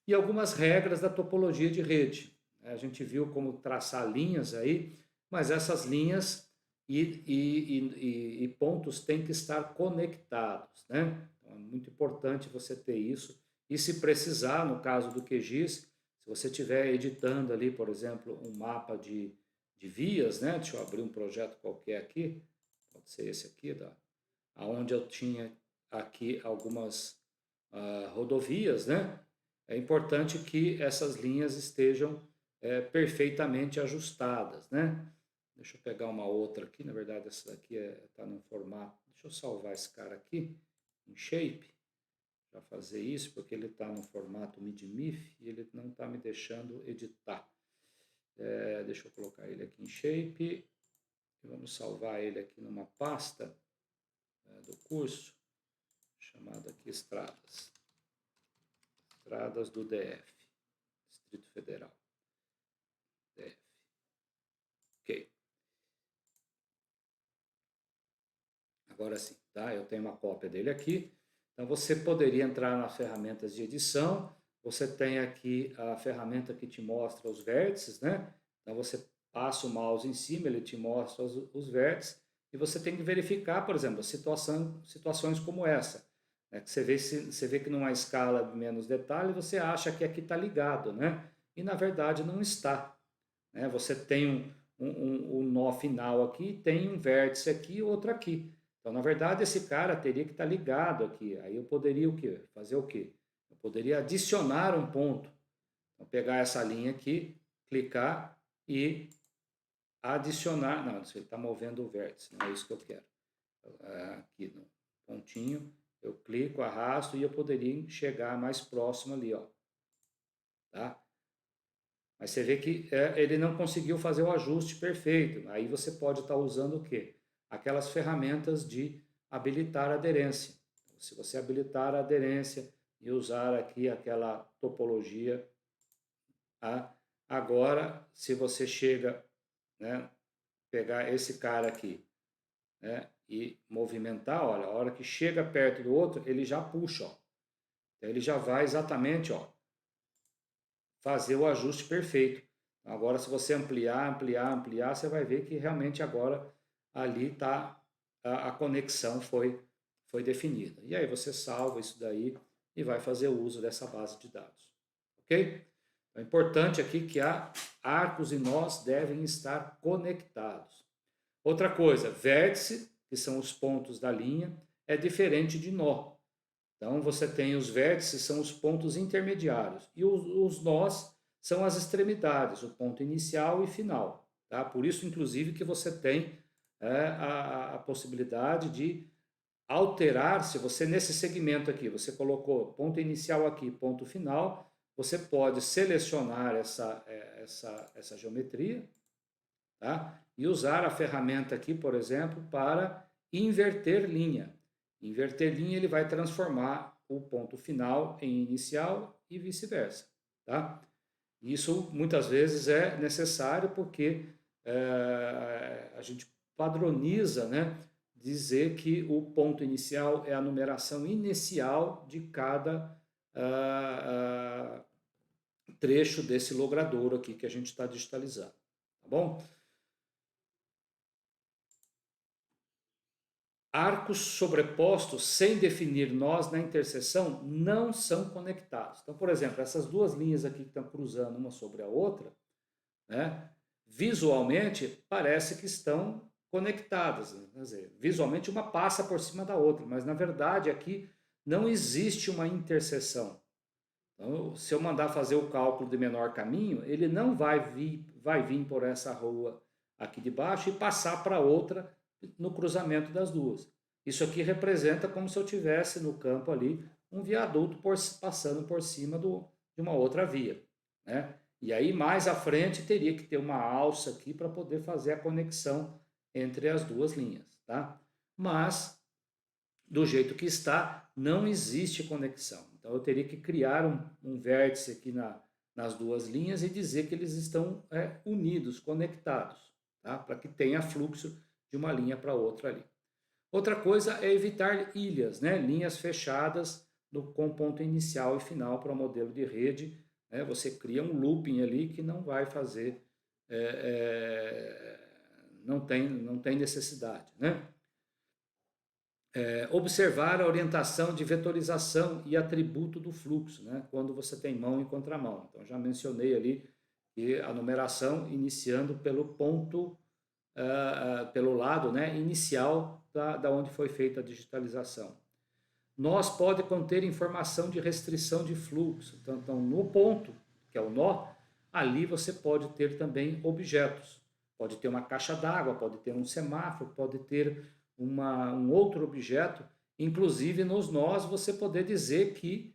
E algumas regras da topologia de rede. A gente viu como traçar linhas aí, mas essas linhas e pontos têm que estar conectados, né? Então é muito importante você ter isso E se precisar, no caso do QGIS, se você estiver editando ali, por exemplo, um mapa de vias, né? Deixa eu abrir um projeto qualquer aqui, pode ser esse aqui, onde eu tinha aqui algumas rodovias, né? É importante que essas linhas estejam perfeitamente ajustadas, né? Deixa eu pegar uma outra aqui, na verdade essa daqui está no formato, deixa eu salvar esse cara aqui, em Shape, para fazer isso, porque ele está no formato MIDMIF e ele não está me deixando editar. Deixa eu colocar ele aqui em Shape, e vamos salvar ele aqui numa pasta do curso, chamada aqui Estradas. Estradas do DF, Distrito Federal. DF. Ok. Agora sim, tá? Eu tenho uma cópia dele aqui. Então você poderia entrar nas ferramentas de edição. Você tem aqui a ferramenta que te mostra os vértices, né? Então você passa o mouse em cima, ele te mostra os vértices. E você tem que verificar, por exemplo, situações como essa. Né? Que você vê que numa escala de menos detalhe, você acha que aqui está ligado, né? E na verdade não está. Né? Você tem um nó final aqui, tem um vértice aqui e outro aqui. Então, na verdade, esse cara teria que estar ligado aqui. Aí eu poderia o quê? Fazer o quê? Eu poderia adicionar um ponto. Então, pegar essa linha aqui, clicar e adicionar. Não, ele está movendo o vértice, não é isso que eu quero. Aqui no pontinho, eu clico, arrasto e eu poderia chegar mais próximo ali, ó. Tá? Mas você vê que ele não conseguiu fazer o ajuste perfeito. Aí você pode estar usando o quê? Aquelas ferramentas de habilitar aderência. Se você habilitar a aderência e usar aqui aquela topologia, agora se você chega, né, pegar esse cara aqui, né, e movimentar, olha, a hora que chega perto do outro, ele já puxa, ó. Então, ele já vai exatamente, ó, fazer o ajuste perfeito. Agora, se você ampliar, você vai ver que realmente agora ali está a conexão foi definida. E aí você salva isso daí e vai fazer o uso dessa base de dados. Ok? É importante aqui que arcos e nós devem estar conectados. Outra coisa, vértice, que são os pontos da linha, é diferente de nó. Então, você tem os vértices, são os pontos intermediários, e os nós são as extremidades, o ponto inicial e final. Tá? Por isso, inclusive, que você tem a possibilidade de alterar, se você nesse segmento aqui, você colocou ponto inicial aqui, ponto final, você pode selecionar essa geometria, tá? E usar a ferramenta aqui, por exemplo, para inverter linha. Inverter linha, ele vai transformar o ponto final em inicial e vice-versa, tá? Isso muitas vezes é necessário porque a gente padroniza, né? Dizer que o ponto inicial é a numeração inicial de cada trecho desse logradouro aqui que a gente está digitalizando, tá bom? Arcos sobrepostos sem definir nós na interseção não são conectados. Então, por exemplo, essas duas linhas aqui que estão cruzando uma sobre a outra, né, visualmente parece que estão conectadas. Quer dizer, visualmente uma passa por cima da outra, mas na verdade aqui não existe uma interseção. Então, se eu mandar fazer o cálculo de menor caminho, ele não vai vir por essa rua aqui de baixo e passar para outra no cruzamento das duas. Isso aqui representa como se eu tivesse no campo ali um viaduto passando por cima de uma outra via, né? E aí mais à frente teria que ter uma alça aqui para poder fazer a conexão entre as duas linhas, tá? Mas do jeito que está, não existe conexão. Então eu teria que criar um vértice aqui nas duas linhas e dizer que eles estão unidos, conectados, tá? Para que tenha fluxo de uma linha para outra ali. Outra coisa é evitar ilhas, né? Linhas fechadas com ponto inicial e final para o modelo de rede. Né? Você cria um looping ali que não vai fazer, não tem necessidade, né? observar a orientação de vetorização e atributo do fluxo, né? Quando você tem mão e contramão. Então, já mencionei ali que a numeração iniciando pelo ponto, pelo lado, né, inicial da onde foi feita a digitalização. Nós pode conter informação de restrição de fluxo. Então, no ponto, que é o nó, ali você pode ter também objetos. Pode ter uma caixa d'água, pode ter um semáforo, pode ter um outro objeto. Inclusive, nos nós, você poder dizer que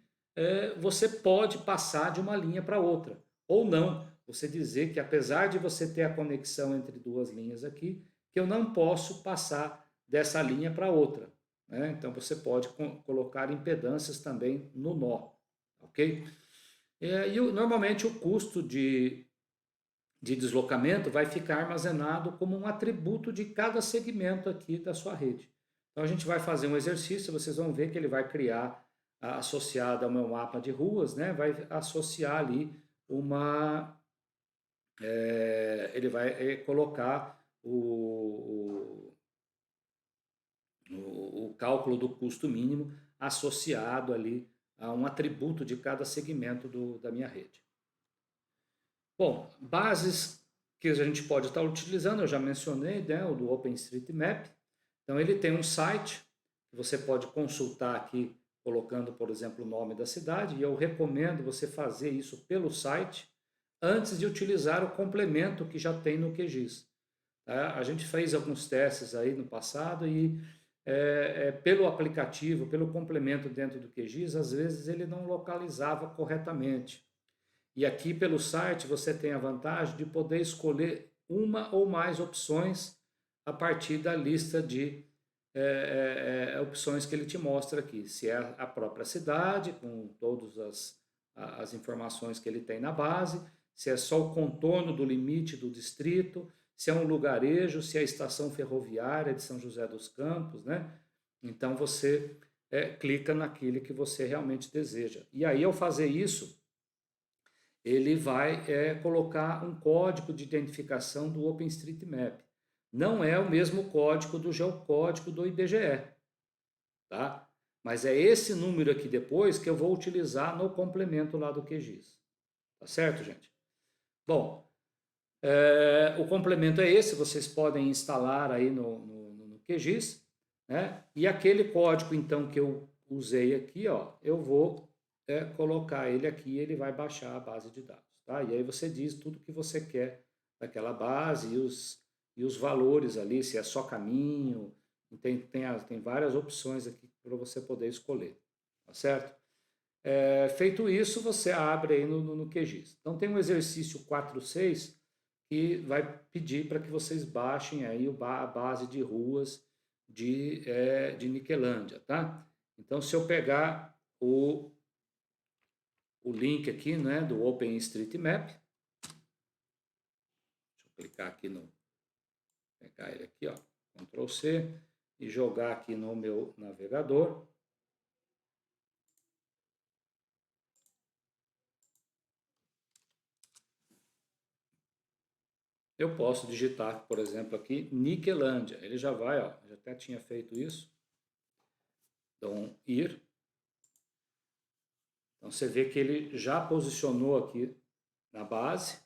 você pode passar de uma linha para outra. Ou não, você dizer que apesar de você ter a conexão entre duas linhas aqui, que eu não posso passar dessa linha para outra. Né? Então, você pode colocar impedâncias também no nó, ok? Normalmente, o custo de deslocamento vai ficar armazenado como um atributo de cada segmento aqui da sua rede. Então, a gente vai fazer um exercício, vocês vão ver que ele vai criar, associado ao meu mapa de ruas, né? Vai associar ali ele vai colocar o cálculo do custo mínimo associado ali a um atributo de cada segmento da minha rede. Bom, bases que a gente pode estar utilizando, eu já mencionei, né, o do OpenStreetMap. Então, ele tem um site que você pode consultar aqui, colocando, por exemplo, o nome da cidade, e eu recomendo você fazer isso pelo site antes de utilizar o complemento que já tem no QGIS. Tá? A gente fez alguns testes aí no passado e pelo aplicativo, pelo complemento dentro do QGIS, às vezes ele não localizava corretamente. E aqui pelo site você tem a vantagem de poder escolher uma ou mais opções a partir da lista de opções que ele te mostra aqui. Se é a própria cidade, com todas as informações que ele tem na base, se é só o contorno do limite do distrito, se é um lugarejo, se é a estação ferroviária de São José dos Campos, né? Então você clica naquele que você realmente deseja. E aí, ao fazer isso, ele vai colocar um código de identificação do OpenStreetMap. Não é o mesmo código do geocódigo do IBGE, tá? Mas é esse número aqui depois que eu vou utilizar no complemento lá do QGIS. Tá certo, gente? Bom, o complemento é esse, vocês podem instalar aí no QGIS, né? E aquele código, então, que eu usei aqui, ó, eu vou colocar ele aqui, ele vai baixar a base de dados, tá? E aí você diz tudo que você quer daquela base e os valores ali, se é só caminho, tem várias opções aqui para você poder escolher, tá certo? Feito isso, você abre aí no QGIS. Então tem um exercício 4.6 que vai pedir para que vocês baixem aí a base de ruas de Niquelândia, tá? Então, se eu pegar o link aqui, né, do OpenStreetMap, deixa eu clicar aqui pegar ele aqui, ó, Ctrl C, e jogar aqui no meu navegador. Eu posso digitar, por exemplo, aqui Niquelândia. Ele já vai, ó, já até tinha feito isso. Então, ir. Então, você vê que ele já posicionou aqui na base.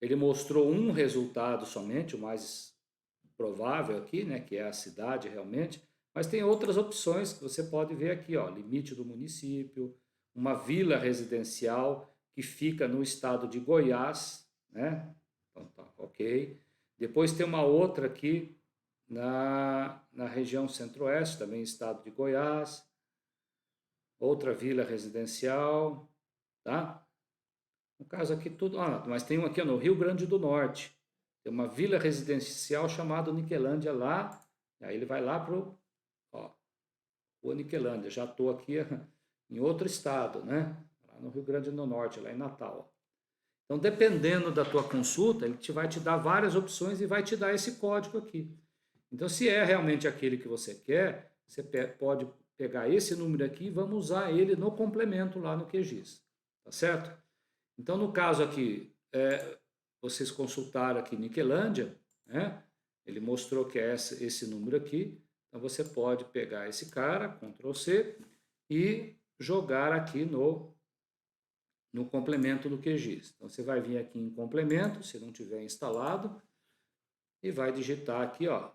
Ele mostrou um resultado somente, o mais provável aqui, né, que é a cidade realmente. Mas tem outras opções que você pode ver aqui, ó, limite do município, uma vila residencial que fica no estado de Goiás, né? Então tá, ok. Depois tem uma outra aqui na região centro-oeste, também estado de Goiás. Outra vila residencial, tá? No caso aqui tudo, mas tem um aqui no Rio Grande do Norte. Tem uma vila residencial chamada Niquelândia lá, e aí ele vai lá pro, ó, Rua Niquelândia. Já estou aqui em outro estado, né? Lá no Rio Grande do Norte, lá em Natal. Então, dependendo da tua consulta, ele vai te dar várias opções e vai te dar esse código aqui. Então, se é realmente aquele que você quer, você pode pegar esse número aqui e vamos usar ele no complemento lá no QGIS, tá certo? Então, no caso aqui, vocês consultaram aqui Niquelândia, né? Ele mostrou que é esse número aqui, Então você pode pegar esse cara, Ctrl C, e jogar aqui no complemento do QGIS. Então você vai vir aqui em complemento, se não tiver instalado, e vai digitar aqui, ó,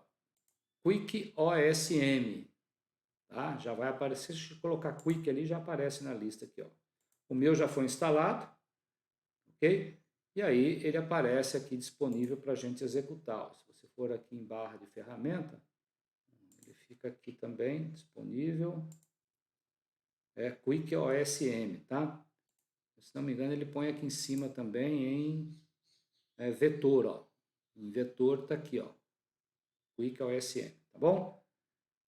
Quick OSM, tá? Já vai aparecer, se colocar Quick ali, já aparece na lista aqui, ó. O meu já foi instalado, ok? E aí ele aparece aqui disponível para a gente executar. Ó. Se você for aqui em barra de ferramenta, ele fica aqui também disponível. É Quick OSM, tá? Se não me engano, ele põe aqui em cima também em vetor, ó. Em vetor tá aqui, ó. Quick OSM, tá bom?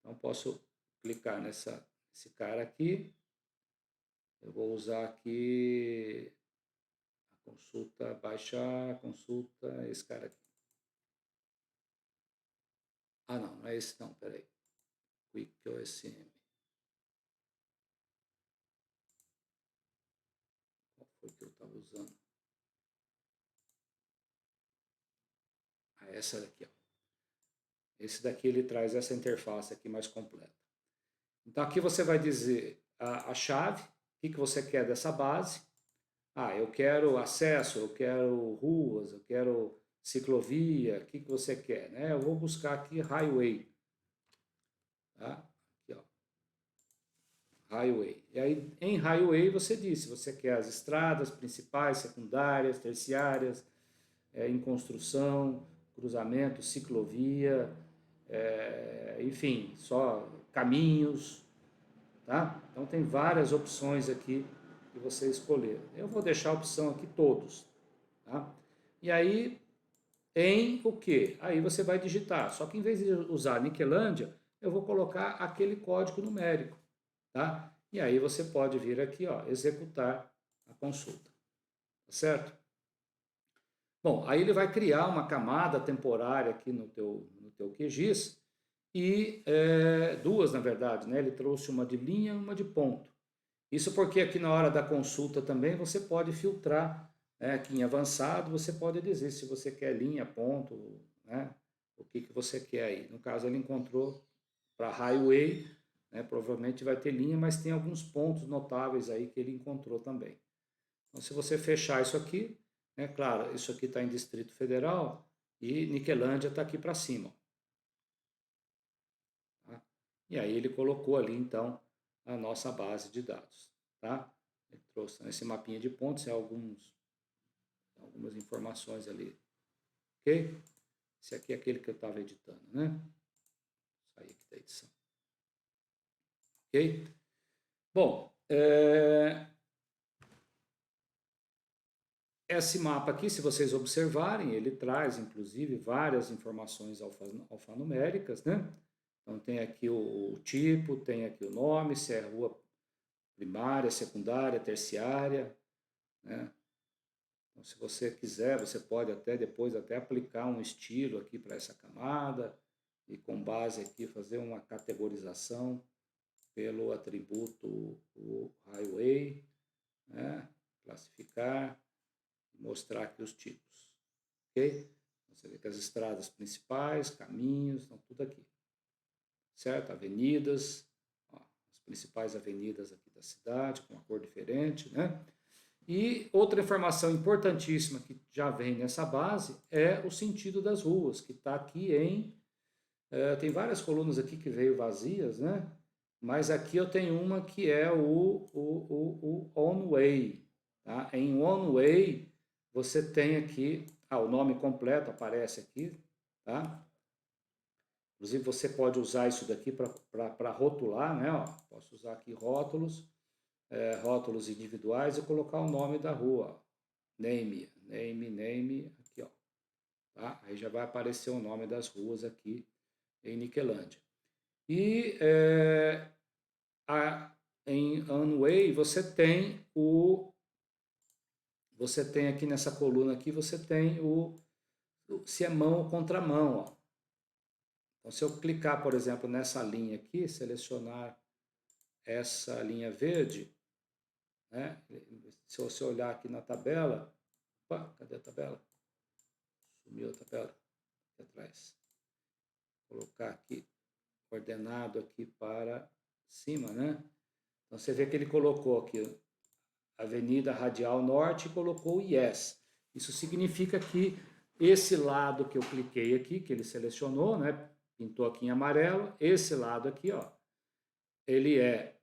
Então posso clicar nesse cara aqui. Eu vou usar aqui a consulta, baixar a consulta, esse cara aqui. Ah, não, não é esse não, peraí. Quick OSM. Qual foi que eu estava usando? Ah, essa daqui, ó. Esse daqui ele traz essa interface aqui mais completa. Então aqui você vai dizer a chave, o que você quer dessa base. Ah, eu quero acesso, eu quero ruas, eu quero ciclovia, o que você quer, né? Eu vou buscar aqui highway, tá? Aqui, ó, highway. E aí em highway você diz se você quer as estradas principais, secundárias, terciárias, em construção, cruzamento, ciclovia, enfim, só caminhos, tá? Então tem várias opções aqui que você escolher. Eu vou deixar a opção aqui todos, tá? E aí em o que? Aí você vai digitar. Só que em vez de usar Niquelândia, eu vou colocar aquele código numérico, tá? E aí você pode vir aqui, ó, executar a consulta, tá certo? Bom, aí ele vai criar uma camada temporária aqui no teu QGIS e duas, na verdade, né? Ele trouxe uma de linha e uma de ponto. Isso porque aqui na hora da consulta também você pode filtrar, né? Aqui em avançado você pode dizer se você quer linha, ponto, né? O que você quer aí. No caso ele encontrou para highway, né? Provavelmente vai ter linha, mas tem alguns pontos notáveis aí que ele encontrou também. Então se você fechar isso aqui, né? Claro, isso aqui está em Distrito Federal e Niquelândia está aqui para cima. Tá? E aí ele colocou ali então a nossa base de dados, tá? Ele trouxe nesse mapinha de pontos algumas informações ali, ok? Esse aqui é aquele que eu estava editando, né? Saí aqui da edição, ok? Bom, esse mapa aqui, se vocês observarem, ele traz inclusive várias informações alfanuméricas, né? Então tem aqui o tipo, tem aqui o nome, se é rua primária, secundária, terciária, né? Então, se você quiser, você pode até depois até aplicar um estilo aqui para essa camada e com base aqui fazer uma categorização pelo atributo o highway, né? Classificar, mostrar aqui os tipos, ok? Você vê que as estradas principais, caminhos, estão tudo aqui, certo? Avenidas, ó, as principais avenidas aqui da cidade, com uma cor diferente, né? E outra informação importantíssima que já vem nessa base é o sentido das ruas, que está aqui tem várias colunas aqui que veio vazias, né? Mas aqui eu tenho uma que é o on-way. Tá? Em on-way, você tem aqui, o nome completo aparece aqui, tá? Inclusive você pode usar isso daqui para rotular, né? Ó, posso usar aqui rótulos individuais e colocar o nome da rua. Name, aqui, ó. Tá? Aí já vai aparecer o nome das ruas aqui em Niquelândia. E em Unway você tem aqui nessa coluna aqui, você tem se é mão ou contramão, ó. Então se eu clicar, por exemplo, nessa linha aqui, selecionar essa linha verde, né? Se você olhar aqui na tabela, opa, cadê a tabela? Sumiu a tabela aqui atrás. Vou colocar aqui, ordenado aqui para cima, né? Então você vê que ele colocou aqui Avenida Radial Norte e colocou Yes. Isso significa que esse lado que eu cliquei aqui, que ele selecionou, né? Pintou aqui em amarelo, esse lado aqui, ó, ele é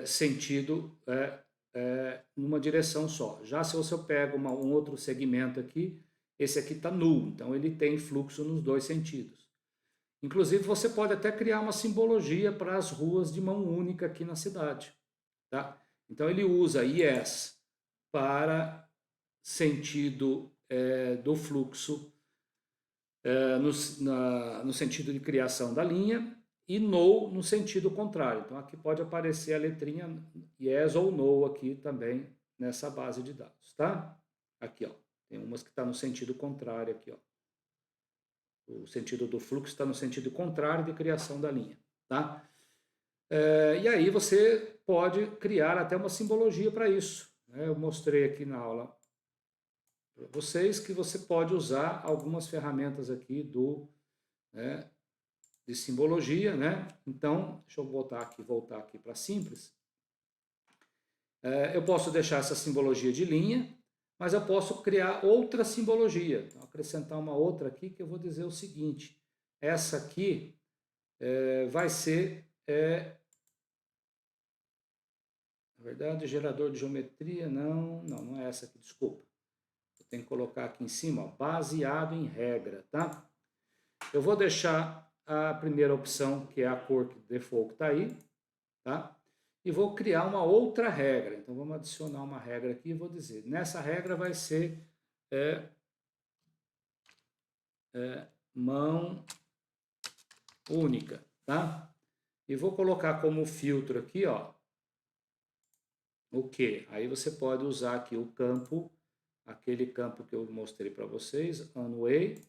sentido numa direção só. Já se você pega um outro segmento aqui, esse aqui está nulo, então ele tem fluxo nos dois sentidos. Inclusive, você pode até criar uma simbologia para as ruas de mão única aqui na cidade. Tá? Então, ele usa yes para sentido do fluxo, no sentido de criação da linha, e no sentido contrário. Então, aqui pode aparecer a letrinha yes ou no aqui também nessa base de dados. Tá? Aqui, ó, tem umas que está no sentido contrário aqui, ó. O sentido do fluxo está no sentido contrário de criação da linha, tá? E aí você pode criar até uma simbologia para isso, né? Eu mostrei aqui na aula para vocês que você pode usar algumas ferramentas aqui de simbologia, né? Então, deixa eu voltar aqui para simples. Eu posso deixar essa simbologia de linha, mas eu posso criar outra simbologia. Então, acrescentar uma outra aqui que eu vou dizer o seguinte: essa aqui vai ser, na verdade, gerador de geometria, não é essa aqui, desculpa. Eu tenho que colocar aqui em cima, ó, baseado em regra, tá? Eu vou deixar a primeira opção, que é a cor que default que está aí, tá? E vou criar uma outra regra. Então, vamos adicionar uma regra aqui e vou dizer, nessa regra vai ser mão única, tá? E vou colocar como filtro aqui, ó, o que? Aí você pode usar aqui o campo, aquele campo que eu mostrei para vocês, Anway,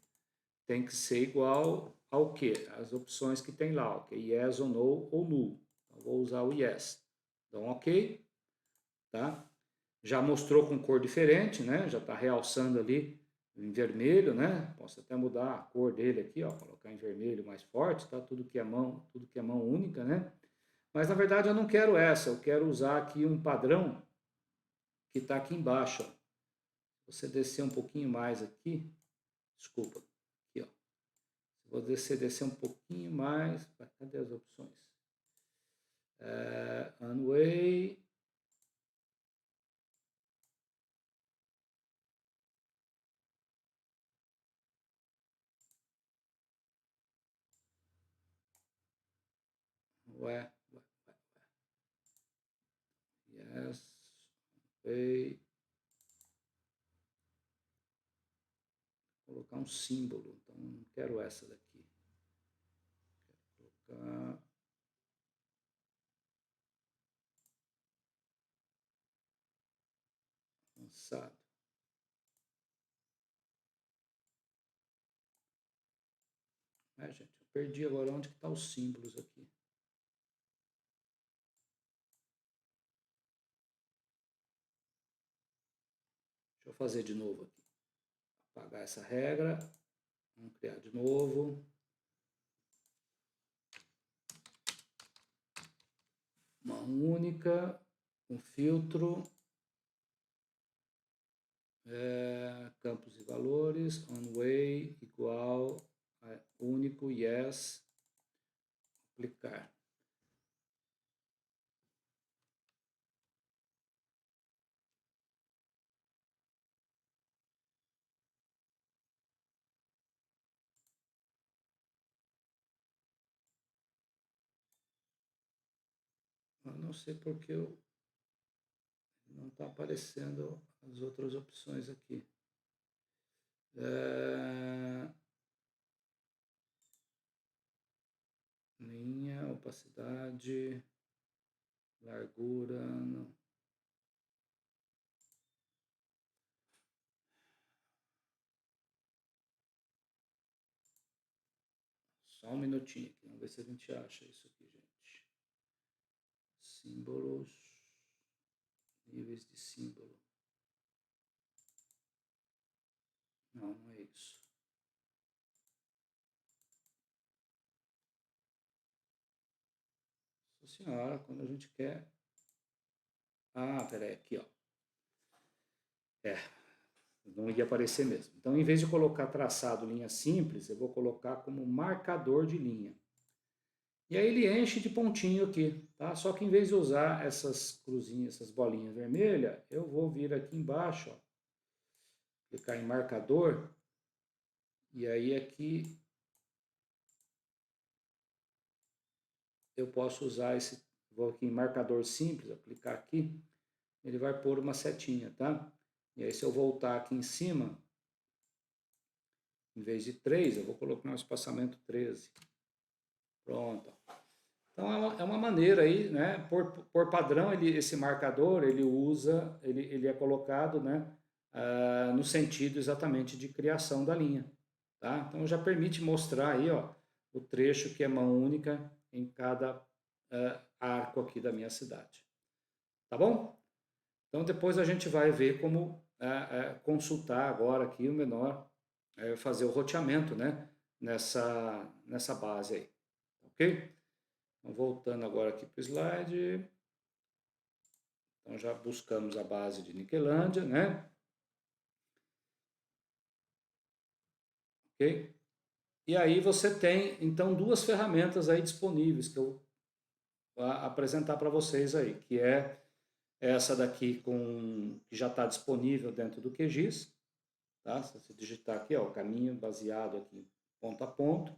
tem que ser igual ao que? As opções que tem lá, ok? Yes ou no ou null. Então, vou usar o yes. Então, ok, tá? Já mostrou com cor diferente, né? Já está realçando ali em vermelho, né? Posso até mudar a cor dele aqui, ó, colocar em vermelho mais forte, tá? Tudo que é mão única, né? Mas na verdade eu não quero essa, eu quero usar aqui um padrão que está aqui embaixo, ó. Se você descer um pouquinho mais aqui, desculpa, aqui, ó. Se você descer um pouquinho mais, cadê as opções? Unway. Ué. Yes. Way. Vou colocar um símbolo, então não quero essa daqui. Quero colocar avançado. Gente, eu perdi agora onde que tá os símbolos aqui. Deixa eu fazer de novo aqui. Apagar essa regra. Vamos criar de novo. Uma única, um filtro, campos e valores, Onway igual a único, yes, aplicar. Eu não sei porque não está aparecendo as outras opções aqui. Linha, opacidade, largura. Não. Só um minutinho aqui, vamos ver se a gente acha isso aqui, gente. Símbolos, níveis de símbolo. Não é isso. senhora, quando a gente quer... Ah, peraí, aqui, ó. Não ia aparecer mesmo. Então, em vez de colocar traçado linha simples, eu vou colocar como marcador de linha. E aí ele enche de pontinho aqui, tá? Só que em vez de usar essas cruzinhas, essas bolinhas vermelhas, eu vou vir aqui embaixo, ó, clicar em marcador, e aí aqui eu posso usar esse, vou aqui em marcador simples, vou clicar aqui, ele vai pôr uma setinha, tá? E aí se eu voltar aqui em cima, em vez de 3, eu vou colocar um espaçamento 13. Pronto. Então é uma maneira aí, né? Por padrão, esse marcador ele é colocado, né? No sentido exatamente de criação da linha, tá? Então já permite mostrar aí, ó, o trecho que é mão única em cada arco aqui da minha cidade, tá bom? Então depois a gente vai ver como consultar agora aqui o menor, fazer o roteamento, né? Nessa base aí, ok? Então, voltando agora aqui para o slide. Então, já buscamos a base de Niquelândia, né? Ok? E aí você tem, então, duas ferramentas aí disponíveis que eu vou apresentar para vocês aí, que é essa daqui que já está disponível dentro do QGIS, tá? Se você digitar aqui, ó, o caminho baseado aqui ponto a ponto.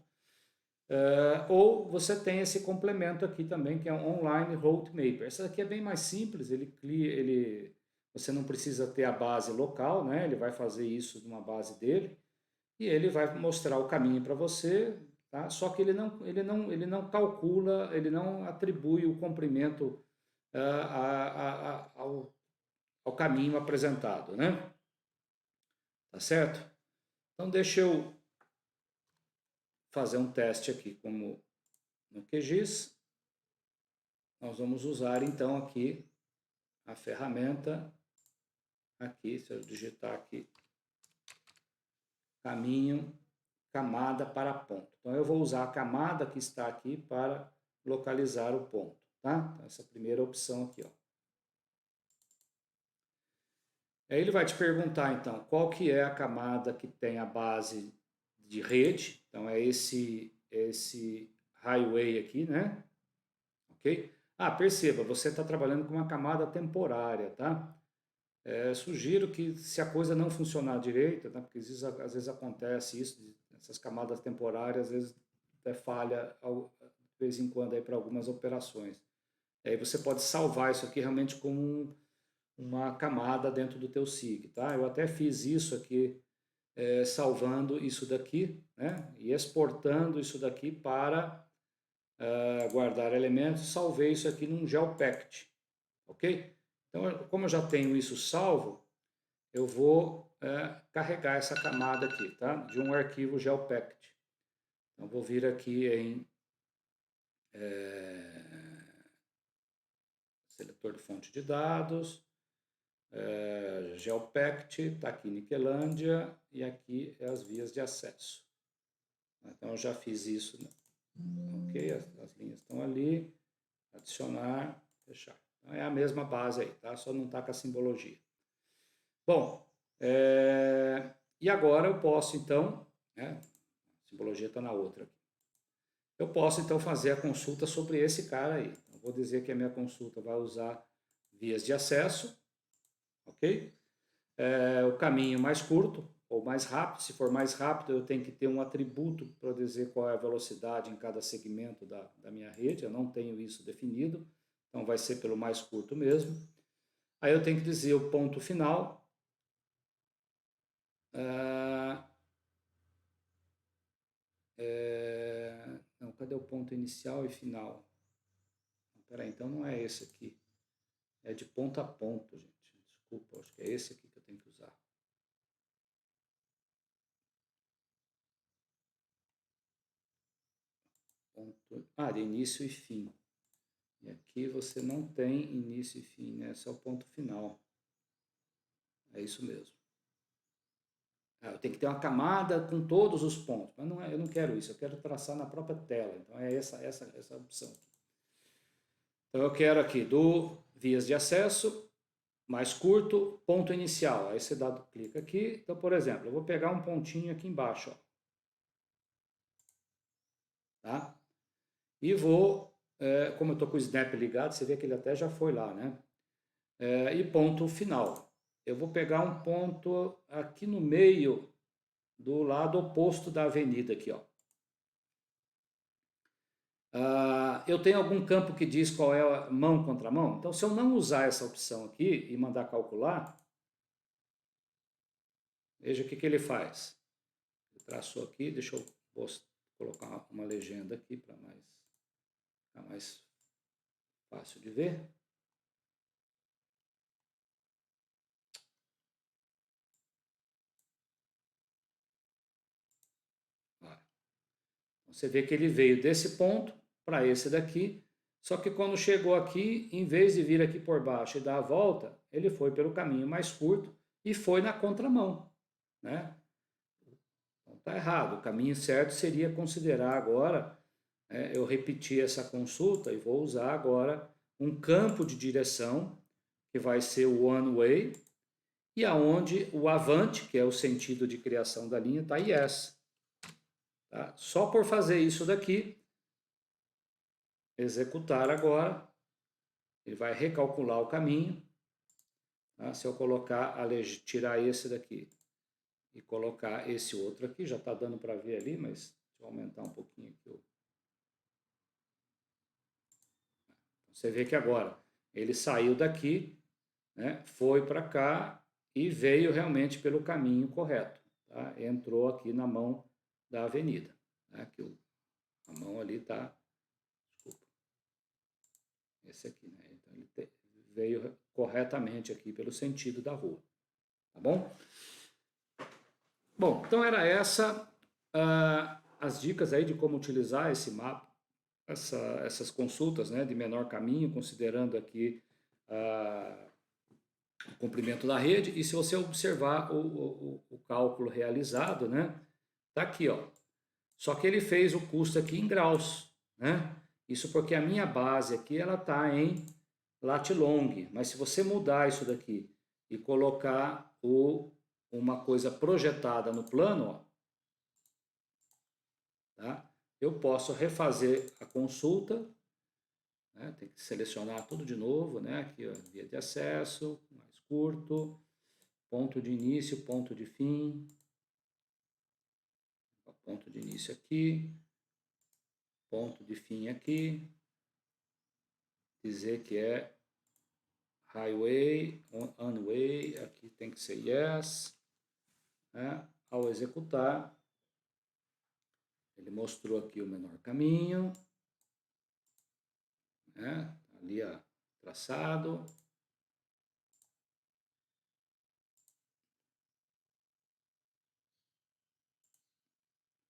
Ou você tem esse complemento aqui também, que é um Online Route Mapper. Essa aqui é bem mais simples, você não precisa ter a base local, né? Ele vai fazer isso numa base dele e ele vai mostrar o caminho para você, tá? Só que ele não calcula, ele não atribui o comprimento ao caminho apresentado, né? Tá certo? Então deixa eu fazer um teste aqui como no QGIS. Nós vamos usar então aqui a ferramenta, aqui, se eu digitar aqui, caminho, camada para ponto. Então eu vou usar a camada que está aqui para localizar o ponto, tá? Então, essa é a primeira opção aqui, ó. Aí ele vai te perguntar então, qual que é a camada que tem a base de rede? Então é esse highway aqui, né? Ok? Ah, perceba, você está trabalhando com uma camada temporária, tá? Sugiro que se a coisa não funcionar direito, né, porque às vezes acontece isso, essas camadas temporárias, às vezes falha de vez em quando para algumas operações. Aí você pode salvar isso aqui realmente como uma camada dentro do teu SIG, tá? Eu até fiz isso aqui, salvando isso daqui, né? E exportando isso daqui para guardar elementos, salvei isso aqui num GeoPact, ok? Então, como eu já tenho isso salvo, eu vou carregar essa camada aqui, tá? De um arquivo GeoPact. Então, vou vir aqui em seletor de fonte de dados, GeoPact, está aqui Niquelândia e aqui é as vias de acesso. Então, eu já fiz isso, né? Ok? As linhas estão ali, adicionar, fechar. Então, é a mesma base aí, tá? Só não está com a simbologia. Bom, e agora eu posso, então, né? A simbologia está na outra aqui. Eu posso, então, fazer a consulta sobre esse cara aí. Eu vou dizer que a minha consulta vai usar vias de acesso, ok? O caminho mais curto ou mais rápido. Se for mais rápido, eu tenho que ter um atributo para dizer qual é a velocidade em cada segmento da minha rede. Eu não tenho isso definido, então vai ser pelo mais curto mesmo. Aí eu tenho que dizer o ponto final. Não, cadê o ponto inicial e final? Peraí, então não é esse aqui. É de ponto a ponto, gente. Desculpa, acho que é esse aqui que eu tenho que usar. De início e fim. E aqui você não tem início e fim, né? É só o ponto final. É isso mesmo. Eu tenho que ter uma camada com todos os pontos, mas não eu não quero isso, eu quero traçar na própria tela. Então é essa opção. Então eu quero aqui do vias de acesso, mais curto, ponto inicial. Aí você clica aqui. Então, por exemplo, eu vou pegar um pontinho aqui embaixo, ó, tá? E vou, como eu estou com o Snap ligado, você vê que ele até já foi lá, né? E ponto final. Eu vou pegar um ponto aqui no meio, do lado oposto da avenida aqui, ó. Eu tenho algum campo que diz qual é a mão contra mão? Então, se eu não usar essa opção aqui e mandar calcular, veja o que, que ele faz. Ele traçou aqui, deixa eu colocar uma legenda aqui para ficar mais fácil de ver. Você vê que ele veio desse ponto para esse daqui, só que quando chegou aqui, em vez de vir aqui por baixo e dar a volta, ele foi pelo caminho mais curto e foi na contramão, né? Então tá errado. O caminho certo seria considerar agora, eu repetir essa consulta e vou usar agora um campo de direção que vai ser o one way e aonde o avante, que é o sentido de criação da linha, está yes. Tá? Só por fazer isso daqui, executar agora, ele vai recalcular o caminho. Tá? Se eu colocar, tirar esse daqui e colocar esse outro aqui, já está dando para ver ali, mas deixa eu aumentar um pouquinho aqui. Você vê que agora ele saiu daqui, né, foi para cá e veio realmente pelo caminho correto. Tá? Entrou aqui na mão da avenida. Né, que a mão ali está... Esse aqui, né? Então ele veio corretamente aqui pelo sentido da rua, tá bom? Bom, então era essa as dicas aí de como utilizar esse mapa, essas consultas, né, de menor caminho, considerando aqui o comprimento da rede. E se você observar o cálculo realizado, né, tá aqui, ó. Só que ele fez o custo aqui em graus, né? Isso porque a minha base aqui ela tá em lat long, mas se você mudar isso daqui e colocar uma coisa projetada no plano, ó, tá? Eu posso refazer a consulta, né? Tem que selecionar tudo de novo, né? Aqui, ó, via de acesso, mais curto, ponto de início, ponto de fim, ponto de início aqui, ponto de fim aqui, dizer que é highway, on-way, aqui tem que ser yes, né? Ao executar, ele mostrou aqui o menor caminho, né? Ali, ó, traçado.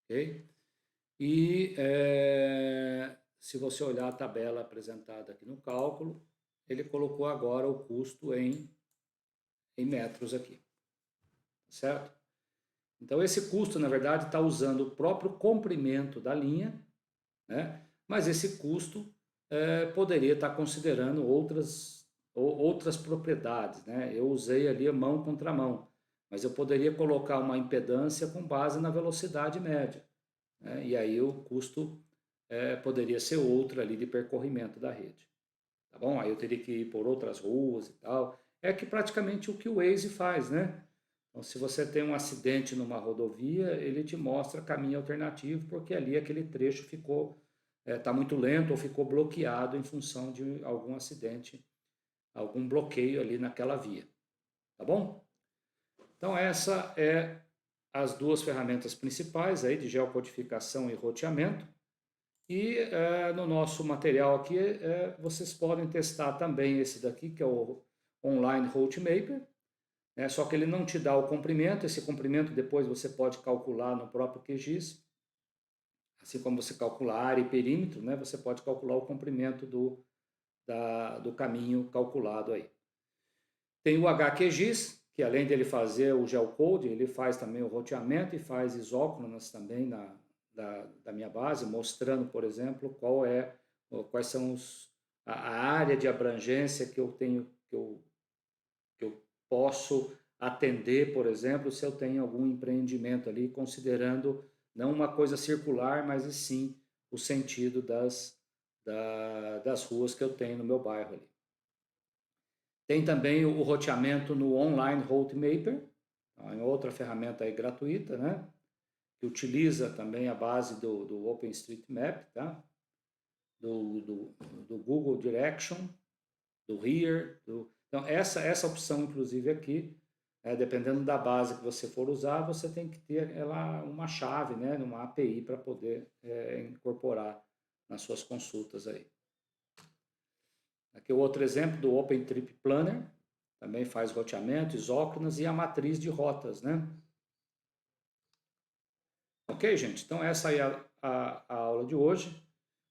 Ok? E se você olhar a tabela apresentada aqui no cálculo, ele colocou agora o custo em metros aqui, certo? Então esse custo, na verdade, está usando o próprio comprimento da linha, né? Mas esse custo poderia estar considerando outras propriedades, né? Eu usei ali a mão contra mão, mas eu poderia colocar uma impedância com base na velocidade média, né? E aí o custo poderia ser outro ali de percorrimento da rede, tá bom? Aí eu teria que ir por outras ruas e tal. É que praticamente o que o Waze faz, né? Então, se você tem um acidente numa rodovia, ele te mostra caminho alternativo, porque ali aquele trecho está muito lento ou ficou bloqueado em função de algum acidente, algum bloqueio ali naquela via, tá bom? Então essa é as duas ferramentas principais aí de geocodificação e roteamento. E no nosso material aqui vocês podem testar também esse daqui, que é o Online Roadmapper, né? Só que ele não te dá o comprimento, esse comprimento depois você pode calcular no próprio QGIS, assim como você calcula área e perímetro, né? Você pode calcular o comprimento do caminho calculado aí. Tem o HQGIS, que além dele fazer o geocode, ele faz também o roteamento e faz isócronas também da minha base, mostrando, por exemplo, quais são a área de abrangência que eu tenho, que eu posso atender, por exemplo, se eu tenho algum empreendimento ali, considerando não uma coisa circular, mas e sim o sentido das ruas que eu tenho no meu bairro ali. Tem também o roteamento no Online Route Mapper, é outra ferramenta aí gratuita, né? Que utiliza também a base do OpenStreetMap, tá? Do Google Direction, do Here. Então, essa opção, inclusive, aqui, dependendo da base que você for usar, você tem que ter ela, uma chave, né? Uma API para poder incorporar nas suas consultas aí. Aqui o outro exemplo do OpenTrip Planner, também faz roteamento, isócronas e a matriz de rotas, né? Ok, gente? Então essa aí é a aula de hoje.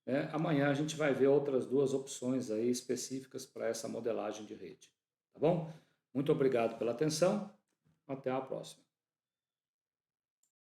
Né? Amanhã a gente vai ver outras duas opções aí específicas para essa modelagem de rede. Tá bom? Muito obrigado pela atenção. Até a próxima.